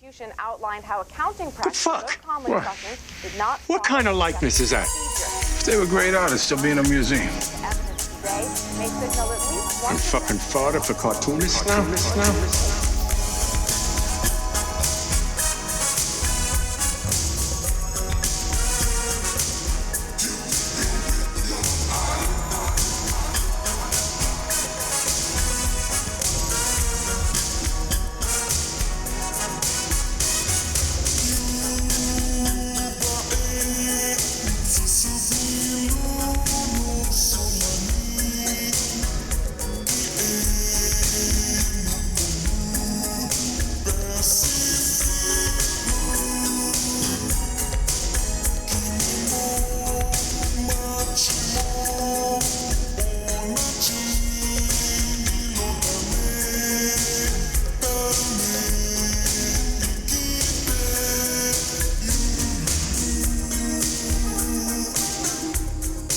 prosecution outlined how accounting practices fuck? commonly did not. What kind of likeness is that? If they were great artists, they'll be in a museum. Evidence today may signal at least one. I'm fucking fodder for cartoonists now.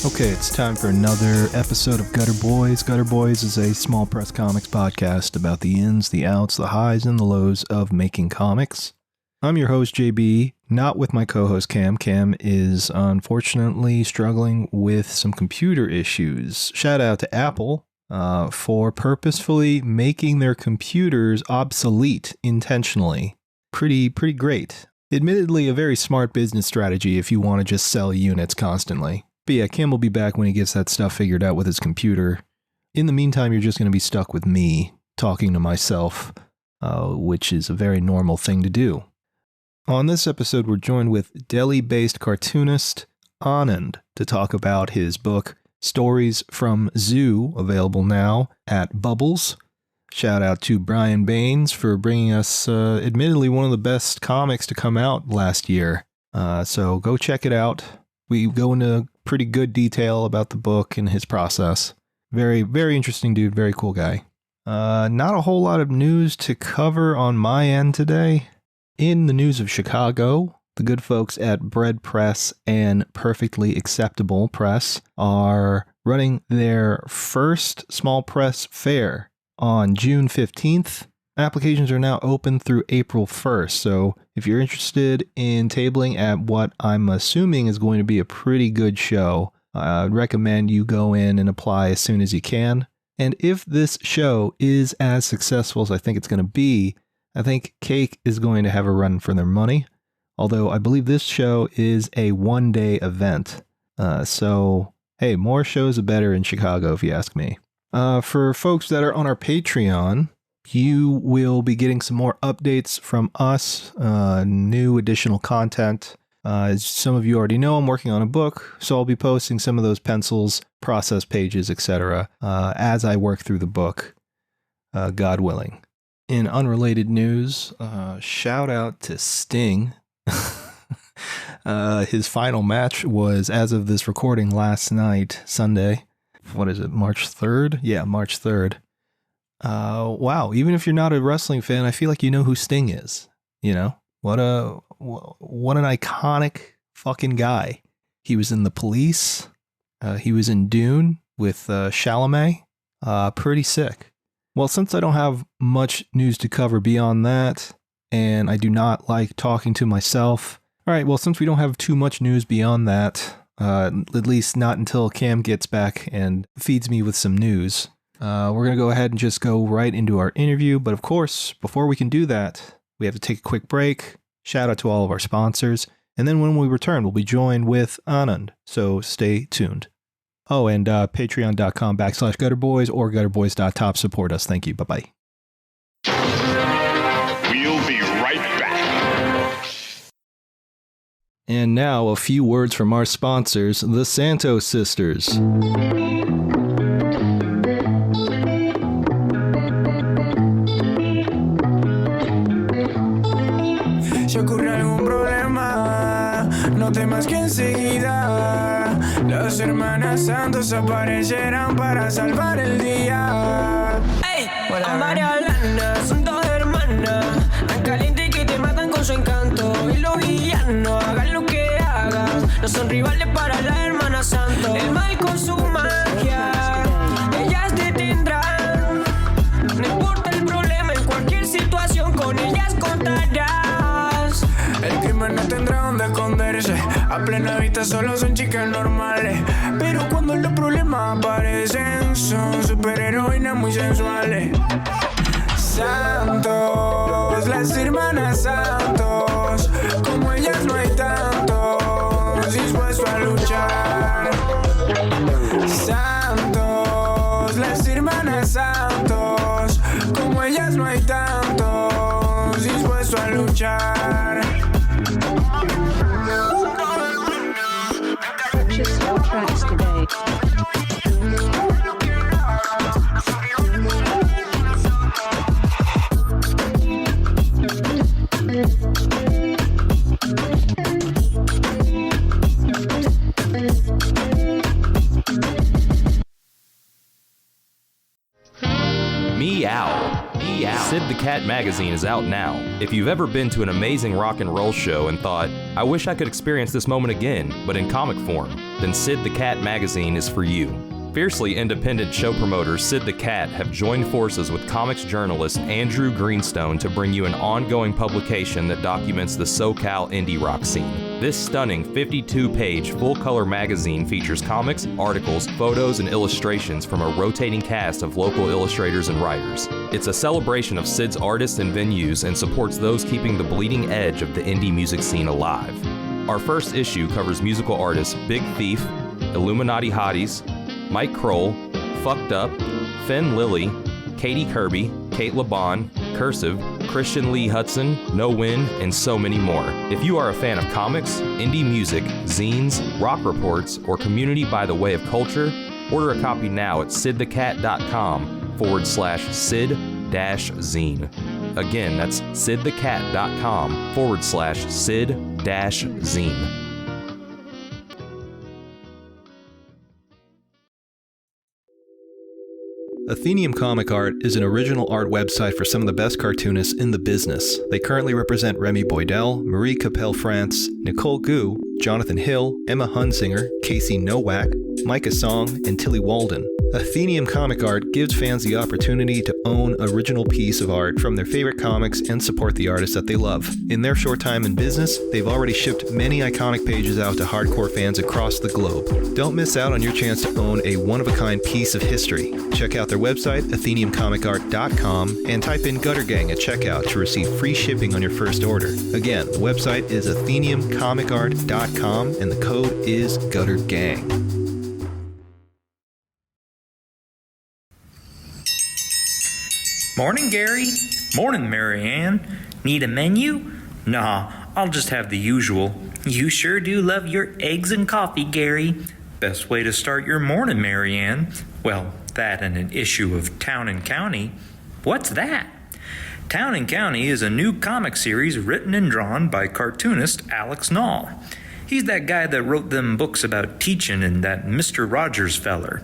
Okay, it's time for another episode of Gutter Boys. Gutter Boys is a small press comics podcast about the ins, the outs, the highs, and the lows of making comics. I'm your host, JB, not with my co-host, Cam. Cam is unfortunately struggling with some computer issues. Shout out to Apple for purposefully making their computers obsolete intentionally. Pretty great. Admittedly, a very smart business strategy if you want to just sell units constantly. But yeah, Cam will be back when he gets that stuff figured out with his computer. In the meantime, you're just going to be stuck with me talking to myself, which is a very normal thing to do. On this episode, we're joined with Delhi-based cartoonist Anand to talk about his book, Stories from Zoo, available now at Bubbles. Shout out to Brian Baines for bringing us, admittedly, one of the best comics to come out last year. So go check it out. We go into pretty good detail about the book and his process. Very interesting dude, very cool guy. Not a whole lot of news to cover on my end today. In the news of Chicago, the good folks at Bread Press and Perfectly Acceptable Press are running their first small press fair on June 15th. Applications are now open through April 1st, so if you're interested in tabling at what I'm assuming is going to be a pretty good show, I'd recommend you go in and apply as soon as you can. And if this show is as successful as I think it's going to be, I think Cake is going to have a run for their money, although I believe this show is a one-day event. So, hey, more shows are better in Chicago if you ask me. For folks that are on our Patreon, you will be getting some more updates from us, new additional content. As some of you already know, I'm working on a book, so I'll be posting some of those pencils, process pages, etc. As I work through the book, God willing. In unrelated news, shout out to Sting. His final match was, as of this recording, last night, Sunday. What is it, March 3rd? Yeah, March 3rd. Wow, even if you're not a wrestling fan, I feel like you know who Sting is. You know, what an iconic fucking guy. He was in The Police. He was in Dune with Chalamet. Pretty sick. Well, since I don't have much news to cover beyond that, and I do not like talking to myself. All right, well, since we don't have too much news beyond that, at least not until Cam gets back and feeds me with some news. We're going to go ahead and just go right into our interview. But of course, before we can do that, we have to take a quick break. Shout out to all of our sponsors. And then when we return, we'll be joined with Anand. So stay tuned. Oh, and patreon.com/gutterboys or gutterboys.top. Support us. Thank you. Bye-bye. We'll be right back. And now a few words from our sponsors, the Santos Sisters. Si ocurre algún problema, no temas que enseguida las hermanas Santos aparecerán para salvar el día. Hey, a María Lana, son dos hermanas, tan calientes que te matan con su encanto. Y los villanos, hagan lo que hagan, no son rivales para la hermana Santos. El mal con su magia, ellas detendrán. No importa el problema, en cualquier situación con ellas contarán. A plena vista solo son chicas normales, pero cuando los problemas aparecen son superheroínas muy sensuales. Santos, las hermanas Santos, como ellas no hay tantos dispuestos a luchar. Santos, las hermanas Santos, como ellas no hay tantos dispuestos a luchar. Purchase your tracks today. Meow. Sid the Cat magazine is out now. If you've ever been to an amazing rock and roll show and thought, I wish I could experience this moment again, but in comic form, then Sid the Cat magazine is for you. Fiercely independent show promoters Sid the Cat have joined forces with comics journalist Andrew Greenstone to bring you an ongoing publication that documents the SoCal indie rock scene. This stunning 52-page full-color magazine features comics, articles, photos, and illustrations from a rotating cast of local illustrators and writers. It's a celebration of Sid's artists and venues and supports those keeping the bleeding edge of the indie music scene alive. Our first issue covers musical artists Big Thief, Illuminati Hotties, Mike Kroll, Fucked Up, Finn Lilly, Katie Kirby, Kate LeBon, Cursive, Christian Lee Hudson, No Win, and so many more. If you are a fan of comics, indie music, zines, rock reports, or community by the way of culture, order a copy now at sidthecat.com/Sid-Zine. Again, that's sidthecat.com/Sid-Zine. Athenium Comic Art is an original art website for some of the best cartoonists in the business. They currently represent Remy Boydell, Marie Capelle-France, Nicole Gu, Jonathan Hill, Emma Hunsinger, Casey Nowak, Micah Song, and Tilly Walden. Athenium Comic Art gives fans the opportunity to own an original piece of art from their favorite comics and support the artists that they love. In their short time in business, they've already shipped many iconic pages out to hardcore fans across the globe. Don't miss out on your chance to own a one-of-a-kind piece of history. Check out their website, atheniumcomicart.com, and type in Gutter Gang at checkout to receive free shipping on your first order. Again, the website is atheniumcomicart.com, and the code is Gutter Gang. Morning, Gary. Morning, Marianne. Need a menu? Nah, I'll just have the usual. You sure do love your eggs and coffee, Gary. Best way to start your morning, Marianne. Well, that and an issue of Town and County. What's that? Town and County is a new comic series written and drawn by cartoonist Alex Nall. He's that guy that wrote them books about teaching and that Mr. Rogers feller.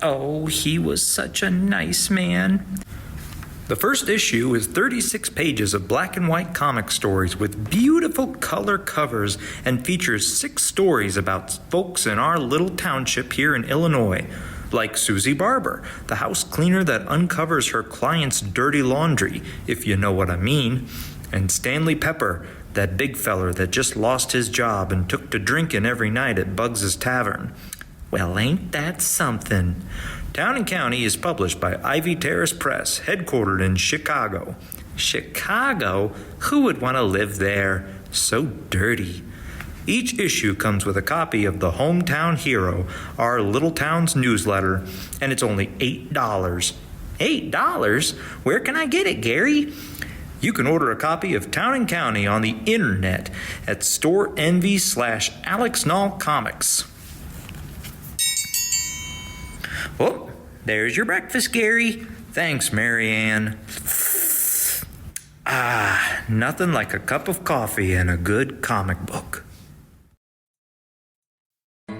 Oh, he was such a nice man. The first issue is 36 pages of black and white comic stories with beautiful color covers and features 6 stories about folks in our little township here in Illinois, like Susie Barber, the house cleaner that uncovers her client's dirty laundry, if you know what I mean, and Stanley Pepper, that big feller that just lost his job and took to drinking every night at Bugs's Tavern. Well, ain't that something? Town and County is published by Ivy Terrace Press, headquartered in Chicago. Chicago? Who would want to live there? So dirty. Each issue comes with a copy of the Hometown Hero, our little town's newsletter, and it's only $8. $8? Where can I get it, Gary? You can order a copy of Town and County on the internet at StoreEnvy/Alex Nall Comics. Oh, there's your breakfast, Gary. Thanks, Marianne. Nothing like a cup of coffee and a good comic book.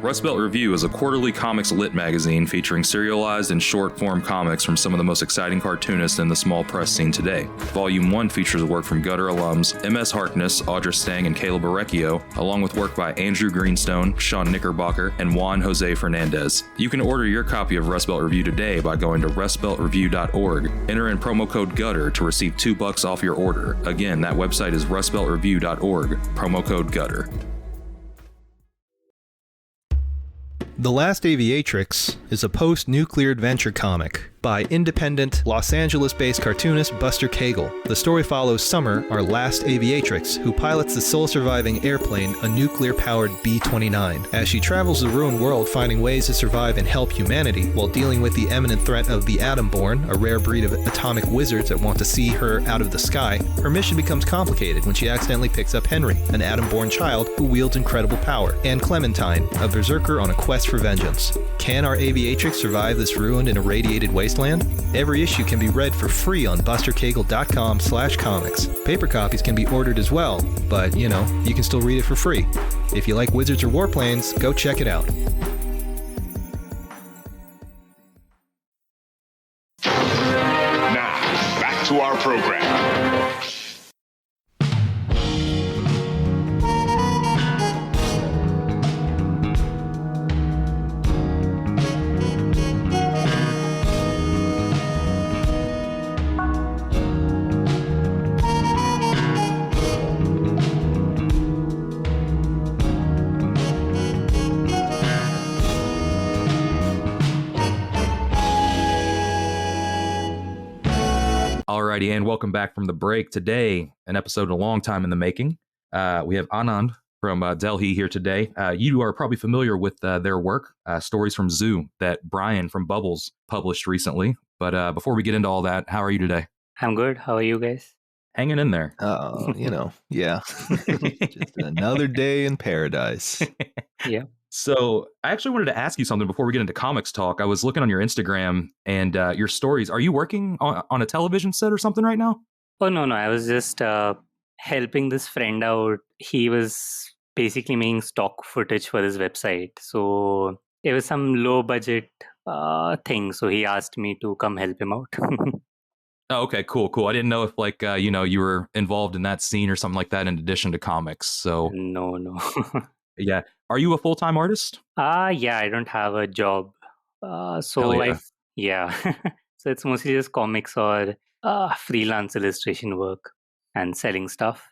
Rust Belt Review is a quarterly comics lit magazine featuring serialized and short-form comics from some of the most exciting cartoonists in the small press scene today. Volume 1 features work from Gutter alums M.S. Harkness, Audra Stang, and Caleb Orecchio, along with work by Andrew Greenstone, Sean Knickerbocker, and Juan Jose Fernandez. You can order your copy of Rust Belt Review today by going to rustbeltreview.org. Enter in promo code GUTTER to receive $2 off your order. Again, that website is rustbeltreview.org, promo code GUTTER. The Last Aviatrix is a post-nuclear adventure comic by independent, Los Angeles-based cartoonist Buster Cagle. The story follows Summer, our last aviatrix, who pilots the sole surviving airplane, a nuclear-powered B-29, as she travels the ruined world finding ways to survive and help humanity while dealing with the imminent threat of the Atom-born, a rare breed of atomic wizards that want to see her out of the sky. Her mission becomes complicated when she accidentally picks up Henry, an Atom-born child who wields incredible power, and Clementine, a berserker on a quest for vengeance. Can our aviatrix survive this ruined and irradiated wasteland? Every issue can be read for free on bustercagle.com/comics. Paper copies can be ordered as well, but you can still read it for free. If you like wizards or warplanes, go check it out. Now, back to our program. Alrighty, and welcome back from the break. Today, an episode a long time in the making. We have Anand from Delhi here today. You are probably familiar with their work, Stories from Zoo, that Brian from Bubbles published recently. But before we get into all that, how are you today? I'm good. How are you guys? Hanging in there. Yeah. Just another day in paradise. Yeah. So I actually wanted to ask you something before we get into comics talk. I was looking on your Instagram and your stories. Are you working on a television set or something right now? Oh, no. I was just helping this friend out. He was basically making stock footage for his website. So it was some low budget thing. So he asked me to come help him out. Oh, okay, cool. I didn't know if you were involved in that scene or something like that in addition to comics. So No. yeah. Are you a full-time artist? Yeah, I don't have a job. So yeah. So it's mostly just comics or freelance illustration work and selling stuff.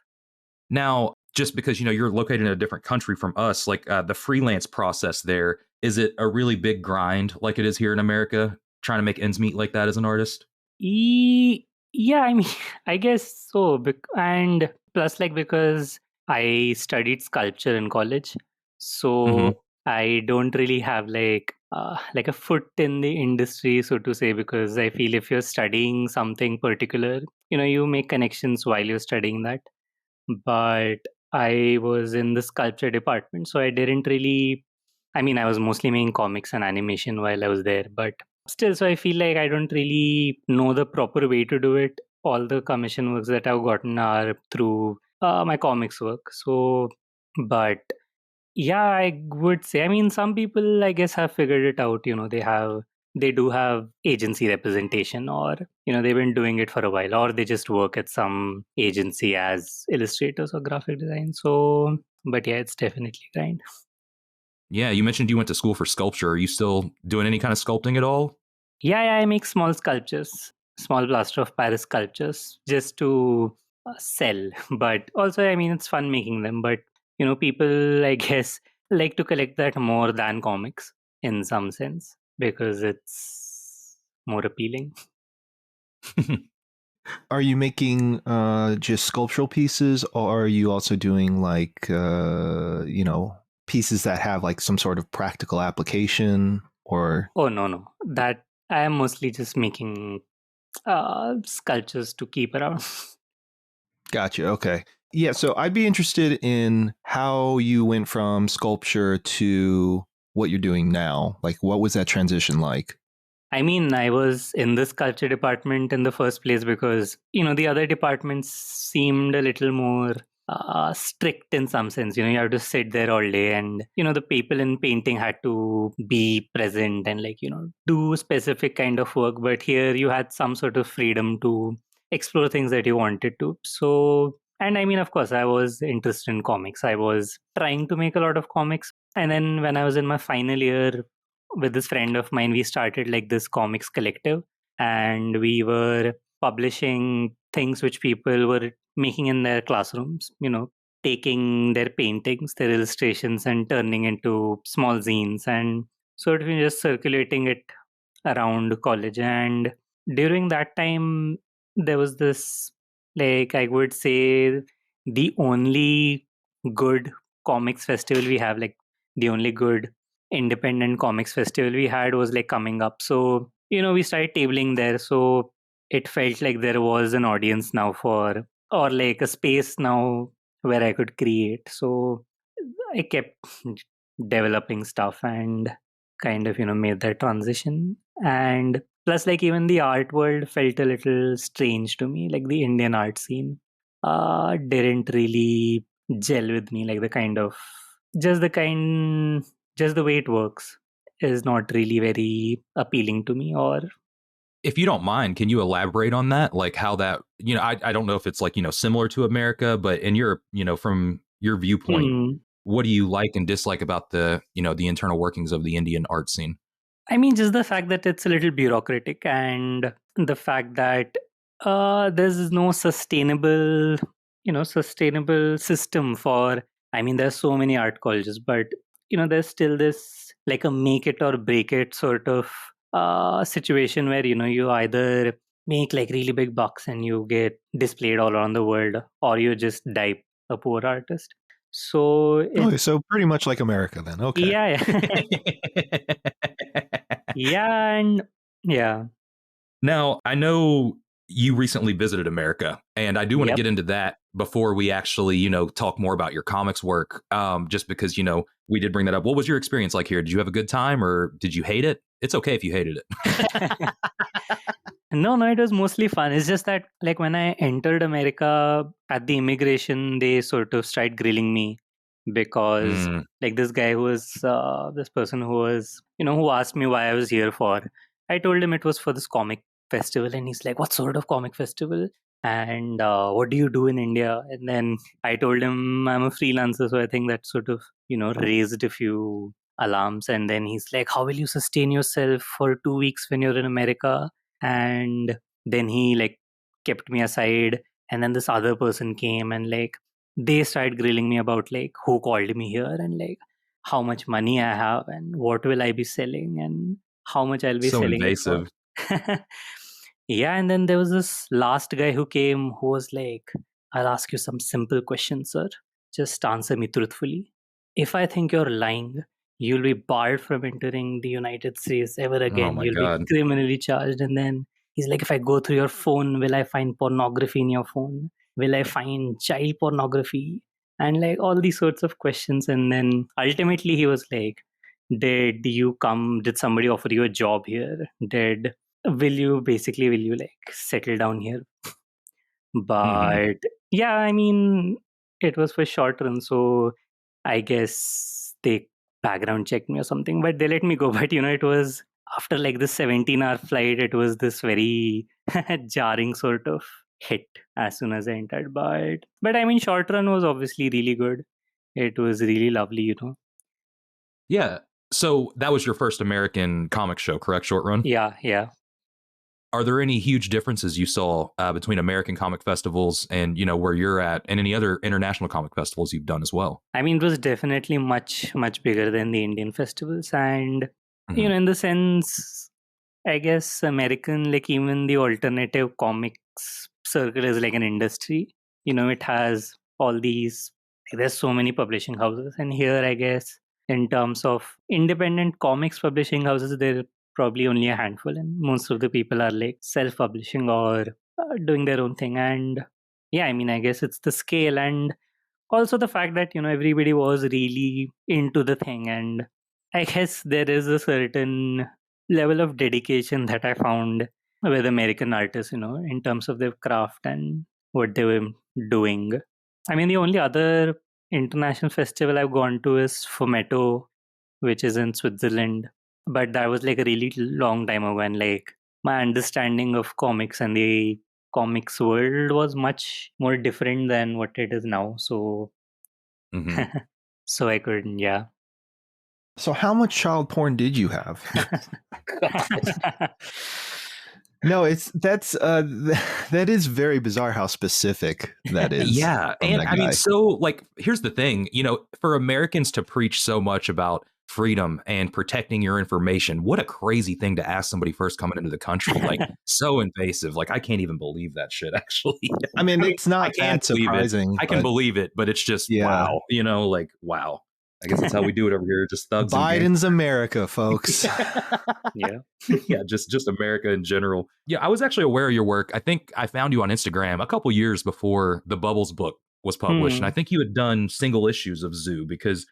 Now, just because, you're located in a different country from us, like the freelance process there, is it a really big grind like it is here in America, trying to make ends meet like that as an artist? Yeah, I mean, I guess so. And plus, because I studied sculpture in college, so I don't really have like a foot in the industry, so to say, because I feel if you're studying something particular, you make connections while you're studying that. But I was in the sculpture department, so I didn't really. I mean, I was mostly making comics and animation while I was there, but still, so I feel like I don't really know the proper way to do it. All the commission works that I've gotten are through my comics work. So, but yeah, I would say, I mean, some people, I guess, have figured it out. They do have agency representation, or, they've been doing it for a while, or they just work at some agency as illustrators or graphic design. So, but yeah, it's definitely grind. Yeah, you mentioned you went to school for sculpture. Are you still doing any kind of sculpting at all? Yeah, I make small sculptures, small plaster of Paris sculptures, just to sell. But also, I mean, it's fun making them. But, people, I guess, like to collect that more than comics in some sense, because it's more appealing. Are you making just sculptural pieces, or are you also doing pieces that have like some sort of practical application? Or oh no, that I am mostly just making sculptures to keep around. Gotcha. Okay. Yeah, so I'd be interested in how you went from sculpture to what you're doing now. Like, what was that transition like? I mean, I was in the sculpture department in the first place because, the other departments seemed a little more strict in some sense. You have to sit there all day, and, the people in painting had to be present and do specific kind of work. But here you had some sort of freedom to explore things that you wanted to. So, and I mean, of course, I was interested in comics. I was trying to make a lot of comics. And then when I was in my final year with this friend of mine, we started this comics collective, and we were publishing things which people were making in their classrooms, taking their paintings, their illustrations, and turning into small zines. And sort of just circulating it around college. And during that time, there was this, like, I would say, the only good comics festival we have, like, the only good independent comics festival we had was like coming up. So, we started tabling there. So it felt like there was an audience now for, or like a space now where I could create. So I kept developing stuff and kind of, made that transition. And plus, like, even the art world felt a little strange to me. Like, the Indian art scene didn't really gel with me. Like, just just the way it works is not really very appealing to me. Or if you don't mind, can you elaborate on that? Like how that, I don't know if it's like, similar to America, but in your, from your viewpoint, what do you like and dislike about the, the internal workings of the Indian art scene? I mean, just the fact that it's a little bureaucratic, and the fact that there's no sustainable system for, I mean, there's so many art colleges, but, there's still this like a make it or break it sort of situation where, you either make like really big bucks and you get displayed all around the world, or you just die a poor artist. So so pretty much like America then. Okay. Yeah. Yeah, and yeah. Now, I know you recently visited America, and I do want to Yep. get into that before we actually, talk more about your comics work. Just because, we did bring that up. What was your experience like here? Did you have a good time, or did you hate it? It's okay if you hated it. No, it was mostly fun. It's just that, like, when I entered America at the immigration, they sort of started grilling me because, like, this guy who was, this person who was, who asked me why I was here for. I told him it was for this comic festival, and he's like, "What sort of comic festival? And what do you do in India?" And then I told him I'm a freelancer, so I think that sort of, raised a few alarms. And then he's like, "How will you sustain yourself for 2 weeks when you're in America?" And then he like kept me aside, and then this other person came, and like they started grilling me about like who called me here, and like how much money I have, and what will I be selling, and how much I'll be So selling invasive. it for. Yeah, and then there was this last guy who came who was like, "I'll ask you some simple questions, sir. Just answer me truthfully. If I think you're lying, you'll be barred from entering the United States ever again. my You'll God. be criminally charged." And then he's like, "If I go through your phone, will I find pornography in your phone? Will I find child pornography?" And like all these sorts of questions. And then ultimately he was like, "Did somebody offer you a job here? Will you like settle down here?" But yeah, I mean, it was for short run, so I guess they background checked me or something, but they let me go. But it was after like this 17-hour flight, it was this very jarring sort of hit as soon as I entered. But I mean, short run was obviously really good. It was really lovely. Yeah. So that was your first American comic show, correct? Short run? Yeah. Are there any huge differences you saw between American comic festivals and, where you're at, and any other international comic festivals you've done as well? I mean, it was definitely much, much bigger than the Indian festivals. And, in the sense, I guess American, like even the alternative comics circle is like an industry. It has all these, there's so many publishing houses. And here, I guess, in terms of independent comics publishing houses, there are probably only a handful. And most of the people are like self-publishing or doing their own thing. And yeah, I mean, I guess it's the scale, and also the fact that everybody was really into the thing. And I guess there is a certain level of dedication that I found with American artists, in terms of their craft and what they were doing. I mean, the only other international festival I've gone to is Fumetto, which is in Switzerland, but that was like a really long time ago, and like my understanding of comics and the comics world was much more different than what it is now. So so I couldn't, yeah. So how much child porn did you have? No, that is very bizarre how specific that is. Yeah. And I mean, so like, here's the thing, for Americans to preach so much about freedom and protecting your information. What a crazy thing to ask somebody first coming into the country. Like, so invasive. Like, I can't even believe that shit, actually. I mean, it's not that surprising. I can believe it, but it's just, wow. Like, wow. I guess that's how we do it over here. Just thugs. Biden's America, folks. Yeah. Yeah, just America in general. Yeah, I was actually aware of your work. I think I found you on Instagram a couple years before the Bubbles book was published. And I think you had done single issues of Zoo because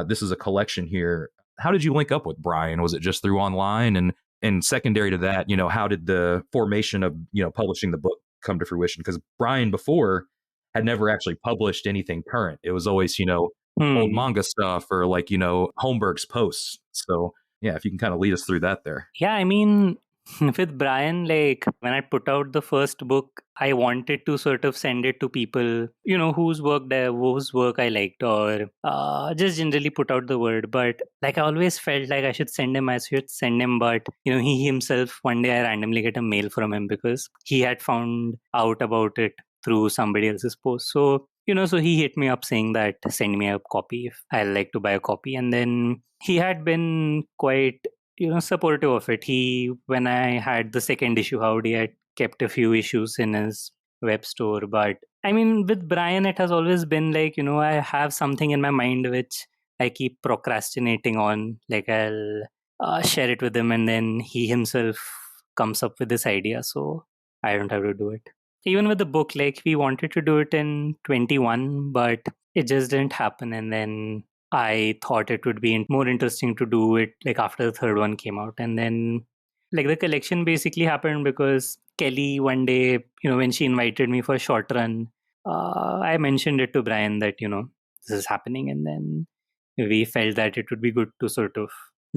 this is a collection here. How did you link up with Brian? Was it just through online? And secondary to that, how did the formation of, publishing the book come to fruition? Because Brian before had never actually published anything current. It was always, old manga stuff or like, Holmberg's posts. So yeah, if you can kind of lead us through that there. Yeah, I mean, with Brian, like when I put out the first book, I wanted to sort of send it to people, whose work I liked, or just generally put out the word. But like I always felt like I should send him, but he himself, one day I randomly get a mail from him because he had found out about it through somebody else's post. So, so he hit me up saying that send me a copy if I'd like to buy a copy. And then he had been quite supportive of it. When I had the second issue out, he had kept a few issues in his web store. But I mean, with Brian, it has always been like, I have something in my mind which I keep procrastinating on. Like I'll share it with him and then he himself comes up with this idea. So I don't have to do it. Even with the book, like we wanted to do it in 21, but it just didn't happen. And then I thought it would be more interesting to do it like after the third one came out. And then like the collection basically happened because Kelly one day, when she invited me for a short run, I mentioned it to Brian that, this is happening. And then we felt that it would be good to sort of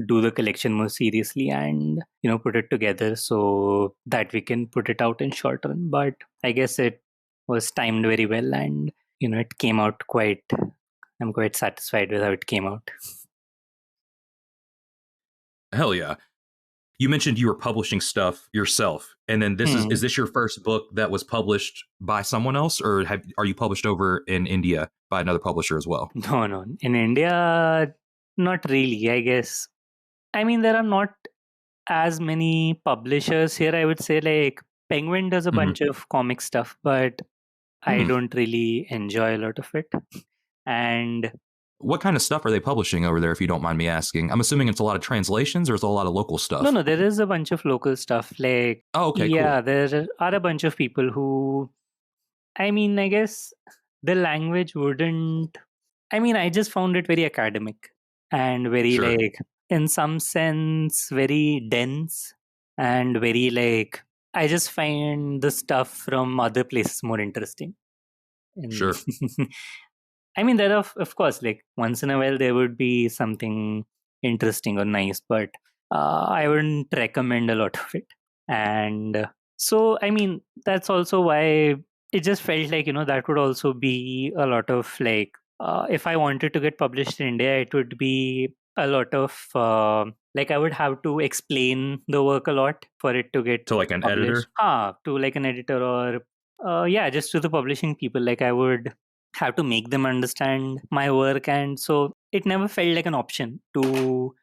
do the collection more seriously and, put it together so that we can put it out in short run. But I guess it was timed very well and, it came out I'm quite satisfied with how it came out. Hell yeah. You mentioned you were publishing stuff yourself. And then is this your first book that was published by someone else? Or are you published over in India by another publisher as well? No. In India, not really, I guess. I mean, there are not as many publishers here. I would say like Penguin does a bunch of comic stuff, but I don't really enjoy a lot of it. And what kind of stuff are they publishing over there, if you don't mind me asking? I'm assuming it's a lot of translations or it's a lot of local stuff? No, there is a bunch of local stuff. Like, okay, yeah, cool. There are a bunch of people who, I mean, I guess the language wouldn't, I mean, I just found it very academic and very like, in some sense, very dense and very like, I just find the stuff from other places more interesting. Sure. I mean, there are, of course, like once in a while there would be something interesting or nice, but I wouldn't recommend a lot of it. And so, I mean, that's also why it just felt like, that would also be a lot of like, if I wanted to get published in India, it would be a lot of like I would have to explain the work a lot for it to get to like an published. editor? To like an editor or just to the publishing people. Like I would have to make them understand my work, and so it never felt like an option to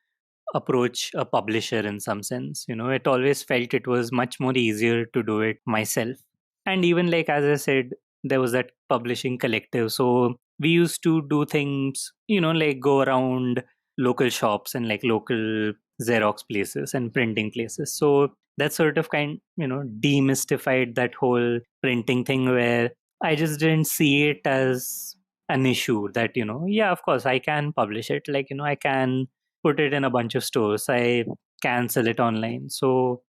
approach a publisher in some sense. It always felt it was much more easier to do it myself. And even like as I said, there was that publishing collective, so we used to do things, like go around local shops and like local Xerox places and printing places. So that sort of demystified that whole printing thing, where I just didn't see it as an issue that, of course I can publish it. Like, I can put it in a bunch of stores. I can sell it online. So,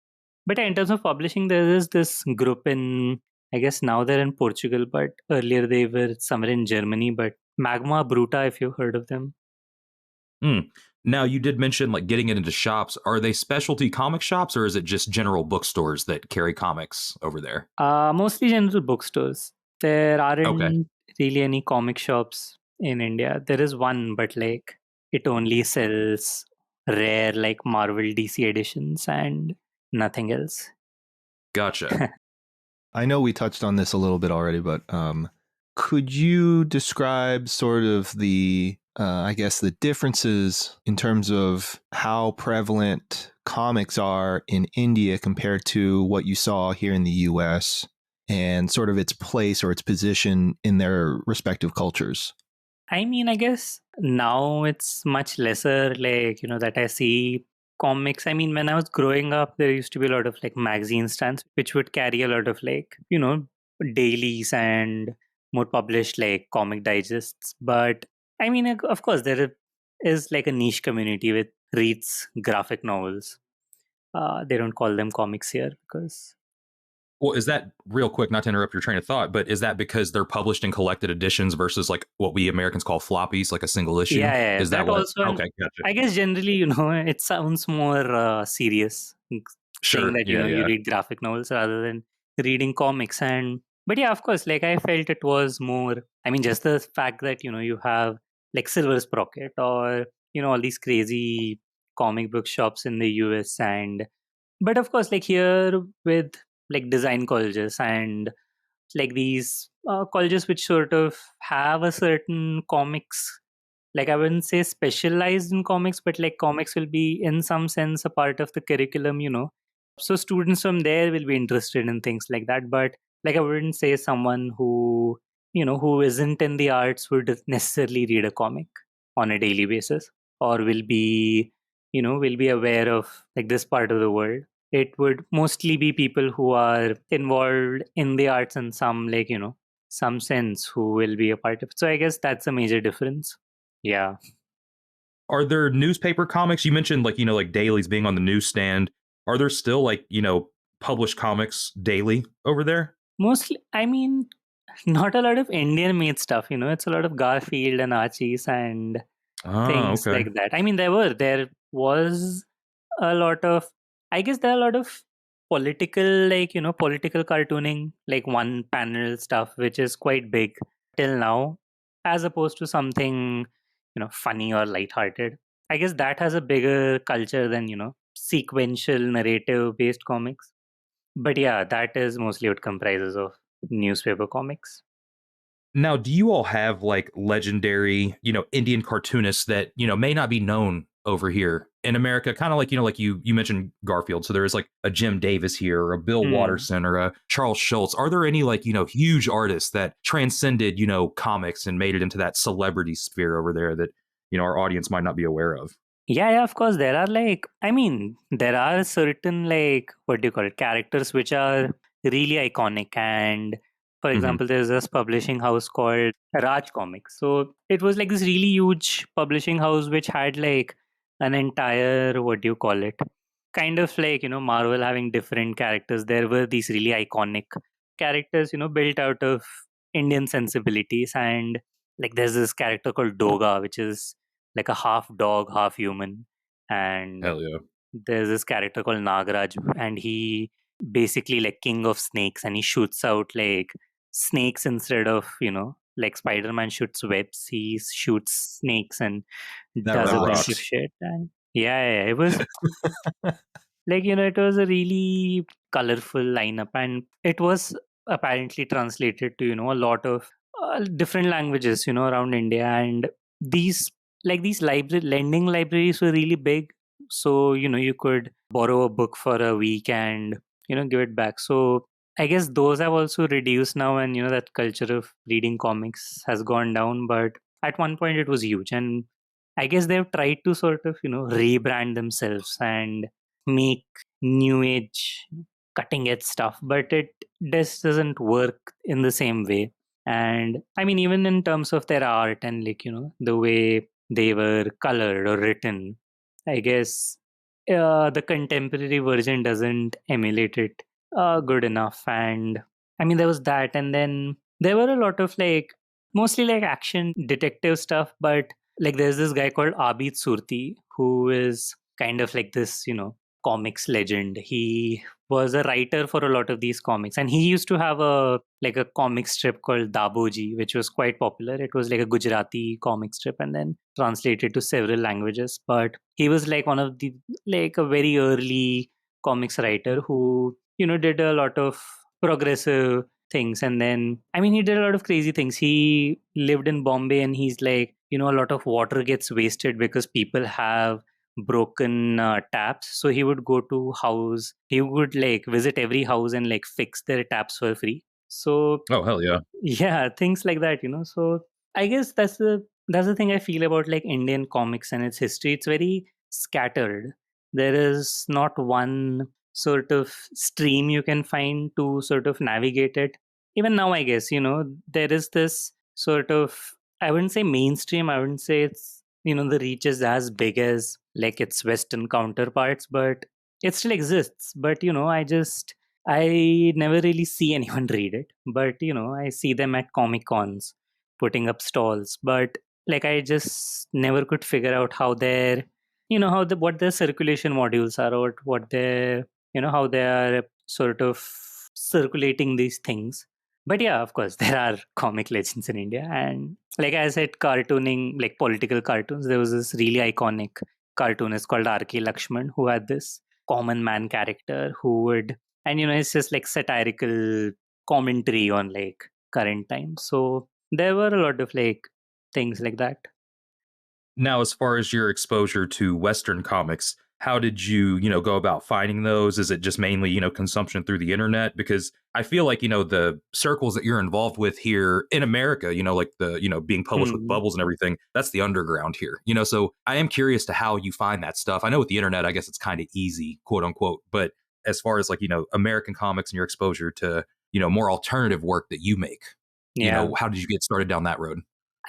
but in terms of publishing, there is this group in, I guess now they're in Portugal, but earlier they were somewhere in Germany, but Magma Bruta, if you've heard of them. Now, you did mention like getting it into shops. Are they specialty comic shops or is it just general bookstores that carry comics over there? Mostly general bookstores. There aren't really any comic shops in India. There is one, but like it only sells rare like Marvel DC editions and nothing else. Gotcha. I know we touched on this a little bit already, but could you describe sort of the I guess, the differences in terms of how prevalent comics are in India compared to what you saw here in the US, and sort of its place or its position in their respective cultures? I mean, I guess now it's much lesser, like, that I see comics. I mean, when I was growing up, there used to be a lot of like magazine stands, which would carry a lot of like, dailies and more published like comic digests. But I mean, of course, there is like a niche community which reads graphic novels. They don't call them comics here because Well, is that real quick, not to interrupt your train of thought, but is that because they're published in collected editions versus like what we Americans call floppies, like a single issue? yeah, Is that that what? also. And Okay, gotcha. I guess generally, it sounds more serious saying Sure. that, Yeah, you yeah. read graphic novels rather than reading comics. But yeah, of course, like I felt it was more, I mean, just the fact that, you have like Silver Sprocket or, all these crazy comic book shops in the US. But of course, like here with like design colleges and like these colleges which sort of have a certain comics, like I wouldn't say specialized in comics, but like comics will be in some sense a part of the curriculum. So students from there will be interested in things like that. But like I wouldn't say someone who isn't in the arts would necessarily read a comic on a daily basis, or will be aware of like this part of the world. It would mostly be people who are involved in the arts in some like, some sense, who will be a part of it. So I guess that's a major difference. Yeah. Are there newspaper comics? You mentioned like, like dailies being on the newsstand. Are there still like, published comics daily over there? Mostly, I mean, not a lot of Indian made stuff, it's a lot of Garfield and Archie's and Oh, things okay. like that. I mean, there was a lot of, I guess there are a lot of political, like, political cartooning, like one panel stuff, which is quite big till now, as opposed to something, funny or lighthearted. I guess that has a bigger culture than, sequential narrative based comics. But yeah, that is mostly what comprises of newspaper comics. Now, do you all have like legendary, Indian cartoonists that, may not be known over here in America? Kind of like, like you mentioned Garfield. So there is like a Jim Davis here, or a Bill Hmm. Watterson, or a Charles Schultz. Are there any like, huge artists that transcended, comics and made it into that celebrity sphere over there that, our audience might not be aware of? Yeah, of course. There are like, I mean, there are certain like, what do you call it, characters which are really iconic. And for Hmm. example, there's this publishing house called Raj Comics. So it was like this really huge publishing house which had like an entire, what do you call it, kind of like, Marvel having different characters. There were these really iconic characters, built out of Indian sensibilities. And like there's this character called Doga, which is like a half dog, half human. And Hell yeah. there's this character called Nagaraj, and he basically like king of snakes, and he shoots out like snakes instead of, like Spider-Man shoots webs. He shoots snakes and That does a bunch of rocks. shit. And yeah, it was like, it was a really colorful lineup, and it was apparently translated to, a lot of different languages, around India. And these these library lending libraries were really big. So, you could borrow a book for a week and, give it back. So I guess those have also reduced now, and, that culture of reading comics has gone down. But at one point it was huge. And I guess they've tried to sort of, rebrand themselves and make new age cutting edge stuff, but it just doesn't work in the same way. And I mean, even in terms of their art and like, the way they were colored or written, I guess the contemporary version doesn't emulate it good enough. And I mean, there was that. And then there were a lot of like, mostly like action detective stuff. But like there's this guy called Abid Surti, who is kind of like this, comics legend. He was a writer for a lot of these comics, and he used to have a comic strip called Daboji, which was quite popular. It was like a Gujarati comic strip and then translated to several languages. But he was like one of the like a very early comics writer who, did a lot of progressive things. And then I mean, he did a lot of crazy things. He lived in Bombay, and he's like a lot of water gets wasted because people have broken taps. So he would go to house, he would like visit every house and like fix their taps for free. So Oh, hell yeah. yeah, things like that, so I guess that's the thing I feel about like Indian comics and its history. It's very scattered. There is not one sort of stream you can find to sort of navigate it. Even now, I guess, there is this sort of, I wouldn't say mainstream, I wouldn't say it's, the reach is as big as like its Western counterparts, but it still exists. But, I never really see anyone read it, but I see them at Comic Cons putting up stalls. But like I just never could figure out how their, how the what their circulation modules are, or what their, how they are sort of circulating these things. But yeah, of course, there are comic legends in India, and like I said, cartooning, like political cartoons. There was this really iconic cartoonist called R.K. Lakshman who had this common man character who would, and it's just like satirical commentary on like current times. So there were a lot of like things like that. Now, as far as your exposure to Western comics, how did you, go about finding those? Is it just mainly, consumption through the internet? Because I feel like, the circles that you're involved with here in America, like the, being published with bubbles and everything, that's the underground here, so I am curious to how you find that stuff. I know with the internet, I guess it's kind of easy, quote unquote, but as far as like, American comics and your exposure to, more alternative work that you make, how did you get started down that road?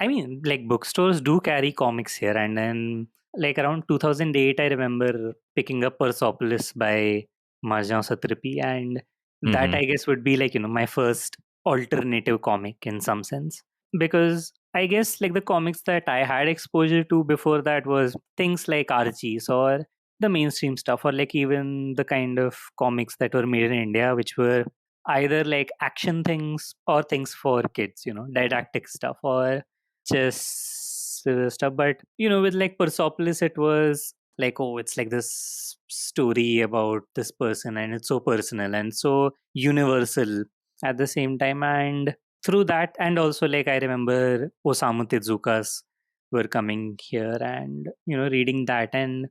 I mean, like bookstores do carry comics here, and then like around 2008, I remember picking up Persepolis by Marjan Satrapi, and that I guess would be like my first alternative comic in some sense, because I guess like the comics that I had exposure to before that was things like Archie's or the mainstream stuff, or like even the kind of comics that were made in India, which were either like action things or things for kids, didactic stuff, or just stuff. But with like Persepolis, it was like, oh, it's like this story about this person, and it's so personal and so universal at the same time. And through that, and also like I remember Osamu Tezuka's were coming here, and reading that, and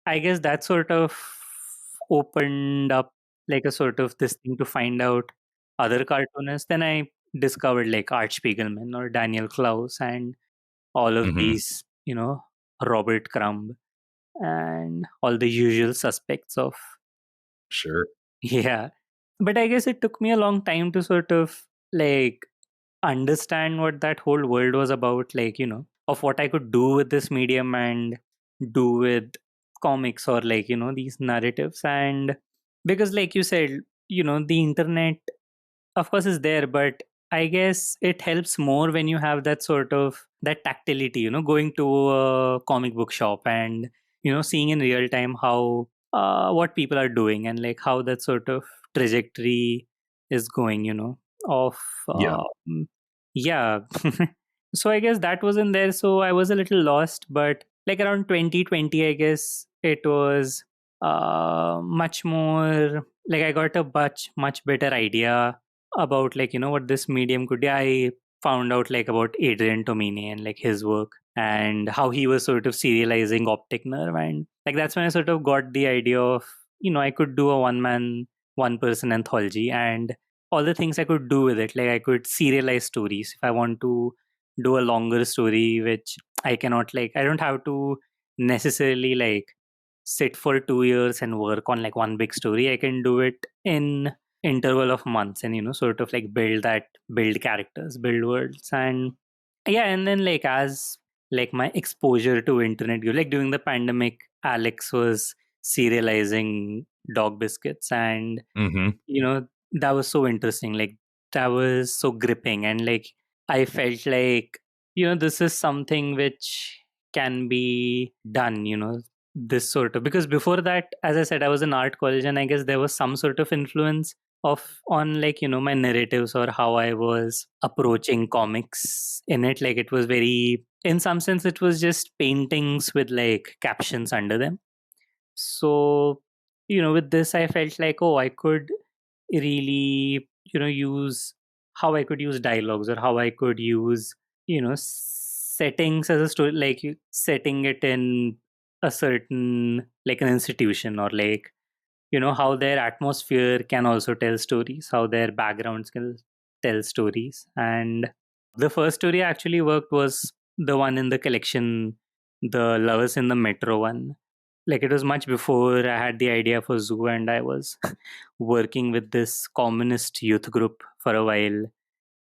I guess that sort of opened up like a sort of this thing to find out other cartoonists. Then I discovered like Art Spiegelman or Daniel Klaus and all of these, Robert Crumb and all the usual suspects of. Sure. Yeah. But I guess it took me a long time to sort of like understand what that whole world was about, like, of what I could do with this medium and do with comics or like, these narratives. And because, like you said, the internet of course is there, but I guess it helps more when you have that sort of that tactility, going to a comic book shop and seeing in real time how what people are doing and like how that sort of trajectory is going, of Yeah. yeah. So I guess that wasn't there, so I was a little lost. But like around 2020, I guess it was much more like I got a much better idea about like what this medium could do. I found out like about Adrian Tomine and like his work and how he was sort of serializing Optic Nerve, and like that's when I sort of got the idea of I could do a one person anthology and all the things I could do with it. Like I could serialize stories if I want to do a longer story, which I cannot, like I don't have to necessarily like sit for 2 years and work on like one big story. I can do it in interval of months and sort of like build characters, build worlds. And yeah, and then like as like my exposure to internet grew, like during the pandemic, Alex was serializing dog biscuits, and that was so interesting. Like that was so gripping, and like I felt like this is something which can be done, this sort of, because before that, as I said, I was in art college, and I guess there was some sort of influence of on like my narratives or how I was approaching comics in it. Like it was very, in some sense it was just paintings with like captions under them. So with this I felt like, oh, I could really use how I could use dialogues, or how I could use settings as a story, like you setting it in a certain, like an institution, or like, how their atmosphere can also tell stories, how their backgrounds can tell stories. And the first story I actually worked was the one in the collection, the Lovers in the Metro one. Like, it was much before I had the idea for Zoo, and I was working with this communist youth group for a while,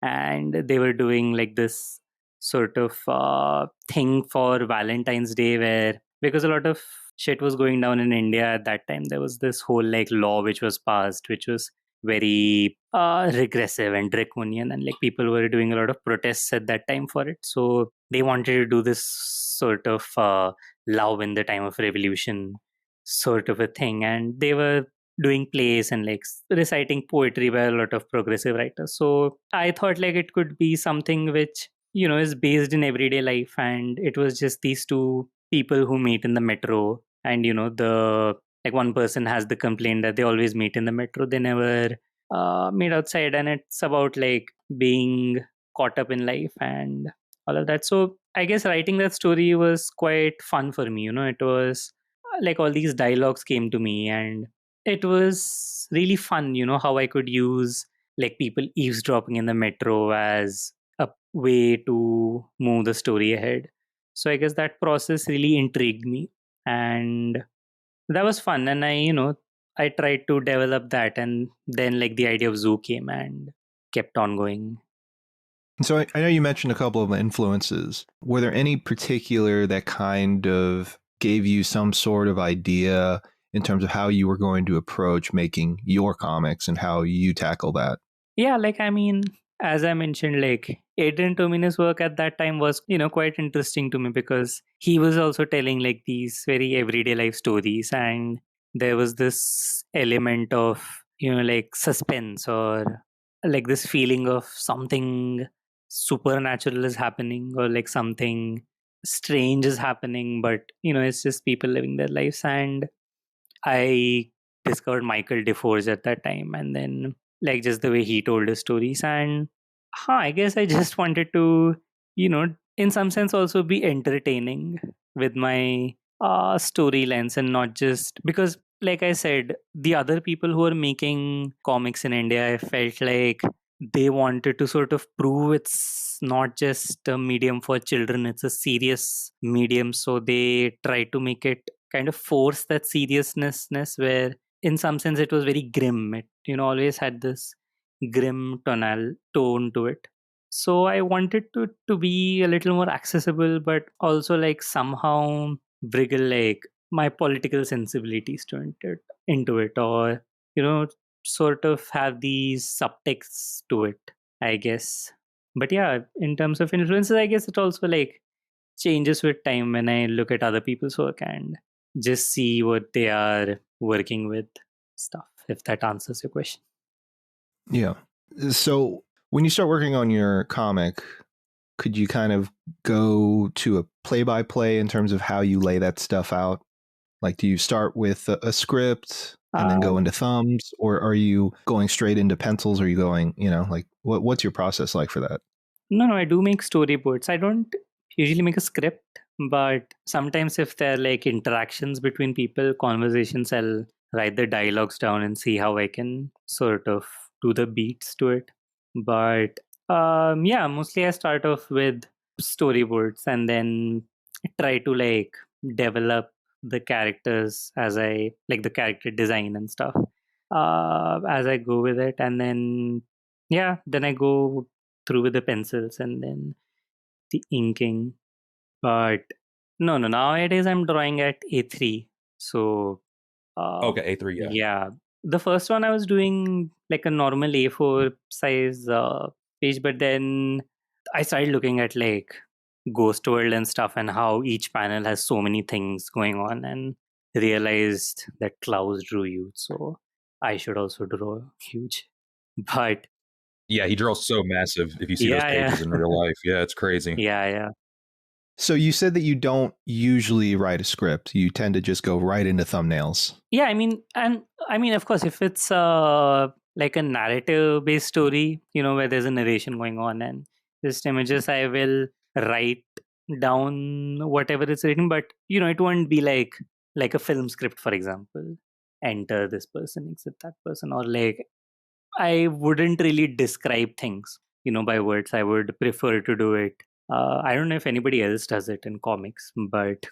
and they were doing like this sort of thing for Valentine's Day, where, because a lot of shit was going down in India at that time, there was this whole like law which was passed, which was very regressive and draconian, and like people were doing a lot of protests at that time for it. So they wanted to do this sort of love in the time of revolution sort of a thing, and they were doing plays and like reciting poetry by a lot of progressive writers. So I thought like it could be something which, is based in everyday life, and it was just these two people who meet in the metro, and the like one person has the complaint that they always meet in the metro, they never meet outside, and it's about like being caught up in life and all of that. So I guess writing that story was quite fun for me. It was like all these dialogues came to me, and it was really fun, how I could use like people eavesdropping in the metro as a way to move the story ahead. So I guess that process really intrigued me, and that was fun. And I tried to develop that, and then like the idea of Zoo came and kept on going. So I know you mentioned a couple of influences. Were there any particular that kind of gave you some sort of idea in terms of how you were going to approach making your comics and how you tackle that? Yeah, like I mean, as I mentioned, like Adrian Tomina's work at that time was, quite interesting to me, because he was also telling like these very everyday life stories, and there was this element of, like suspense, or like this feeling of something supernatural is happening, or like something strange is happening, but it's just people living their lives. And I discovered Michael DeForge at that time, and then like just the way he told his stories, and I guess I just wanted to, in some sense also be entertaining with my storylines, and not just because, like I said, the other people who are making comics in India, I felt like they wanted to sort of prove it's not just a medium for children, it's a serious medium. So they try to make it kind of force that seriousness, where in some sense it was very grim. It always had this grim tonal tone to it. So I wanted to be a little more accessible, but also like somehow wriggle like my political sensibilities into it, or sort of have these subtexts to it, I guess. But yeah, in terms of influences, I guess it also like changes with time when I look at other people's work and just see what they are working with stuff, if that answers your question. Yeah. So when you start working on your comic, could you kind of go to a play-by-play in terms of how you lay that stuff out? Like, do you start with a script and then go into thumbs, or are you going straight into pencils? Or are you going, like what's your process like for that? No, I do make storyboards. I don't usually make a script, but sometimes if there are like interactions between people, conversations, I'll write the dialogues down and see how I can sort of do the beats to it. But yeah, mostly I start off with storyboards, and then try to like develop the characters as I like the character design and stuff as I go with it. And then yeah, then I go through with the pencils and then the inking. But no, nowadays I'm drawing at A3. So Okay, A3, yeah. yeah, the first one I was doing like a normal A4 size page, but then I started looking at like Ghost World and stuff, and how each panel has so many things going on, and realized that Klaus drew huge, so I should also draw huge. But Yeah, he draws so massive if you see those yeah, pages in real life. Yeah, it's crazy. yeah. So you said that you don't usually write a script. You tend to just go right into thumbnails. Yeah, I mean, of course, if it's like a narrative based story, where there's a narration going on and just images, I will write down whatever it's written, but it won't be like a film script, for example. Enter this person, exit that person, or like I wouldn't really describe things, by words. I would prefer to do it. I don't know if anybody else does it in comics, but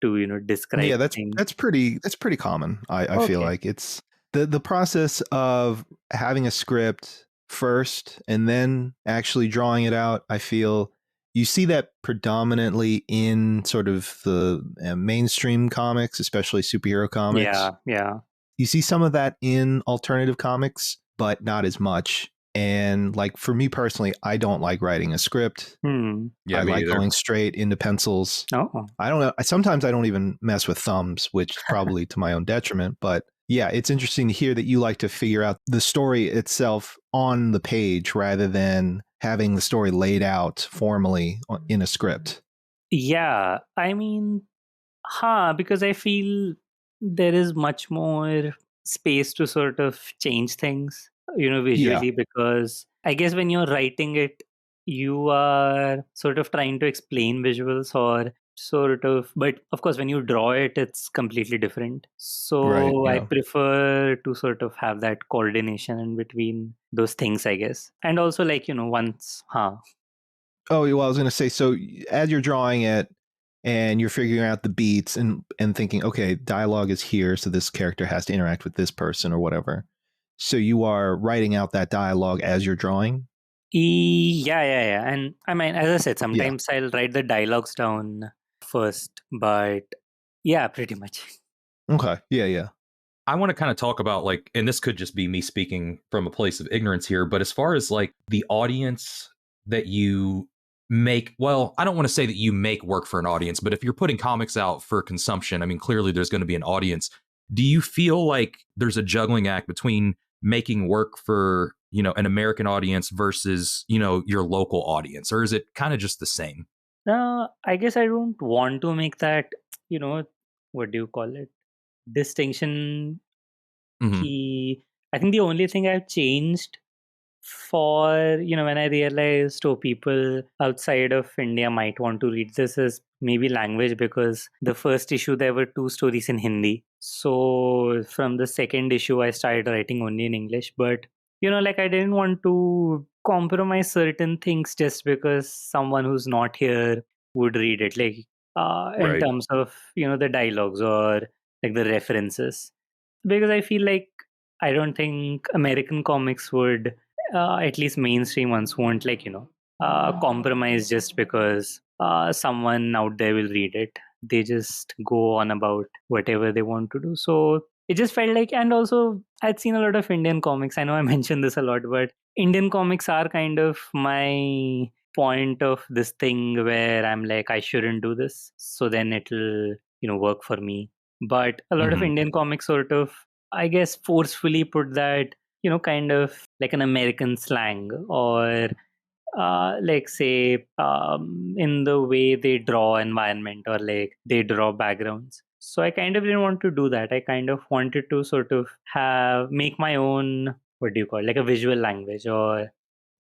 to describe Yeah, things. that's pretty common. I feel Okay. like it's the process of having a script first and then actually drawing it out. I feel you see that predominantly in sort of the mainstream comics, especially superhero comics. Yeah. You see some of that in alternative comics, but not as much. And like for me personally, I don't like writing a script. Yeah, I me like either. going straight into pencils. Oh. I don't know. Sometimes I don't even mess with thumbs, which is probably to my own detriment. But yeah, it's interesting to hear that you like to figure out the story itself on the page rather than having the story laid out formally in a script. Yeah, I mean, because I feel there is much more space to sort of change things, Yeah, visually, because I guess when you're writing it, you are sort of trying to explain visuals or sort of, but of course, when you draw it, it's completely different. right. So I Yeah. prefer to sort of have that coordination in between those things, I guess. And also, like, Oh, well, I was going to say, so as you're drawing it and you're figuring out the beats and thinking, okay, dialogue is here, so this character has to interact with this person or whatever. So you are writing out that dialogue as you're drawing? Yeah. And I mean, as I said, Yeah. sometimes I'll write the dialogues down first, but yeah, pretty much. Okay. Yeah. I want to kind of talk about like, and this could just be me speaking from a place of ignorance here, but as far as like the audience that you make, well, I don't want to say that you make work for an audience, but if you're putting comics out for consumption, I mean, clearly there's going to be an audience. Do you feel like there's a juggling act between making work for, an American audience versus, your local audience, or is it kind of just the same? I guess I don't want to make that, you know, what do you call it? Distinction. Hmm. I think the only thing I've changed for when I realized people outside of India might want to read this is maybe language, because the first issue there were two stories in Hindi, so from the second issue I started writing only in English. But like, I didn't want to compromise certain things just because someone who's not here would read it, like in Right. terms of the dialogues or like the references, because I feel like I don't think American comics would, at least mainstream ones, won't like compromise just because someone out there will read it. They just go on about whatever they want to do. So it just felt like, and also I'd seen a lot of Indian comics. I know I mentioned this a lot, but Indian comics are kind of my point of this thing where I'm like, I shouldn't do this, so then it'll work for me. But a lot of Hmm. Indian comics sort of, I guess, forcefully put that kind of like an American slang, or like say in the way they draw environment or like they draw backgrounds. So I kind of didn't want to do that. I kind of wanted to sort of make my own, what do you call it, like a visual language, or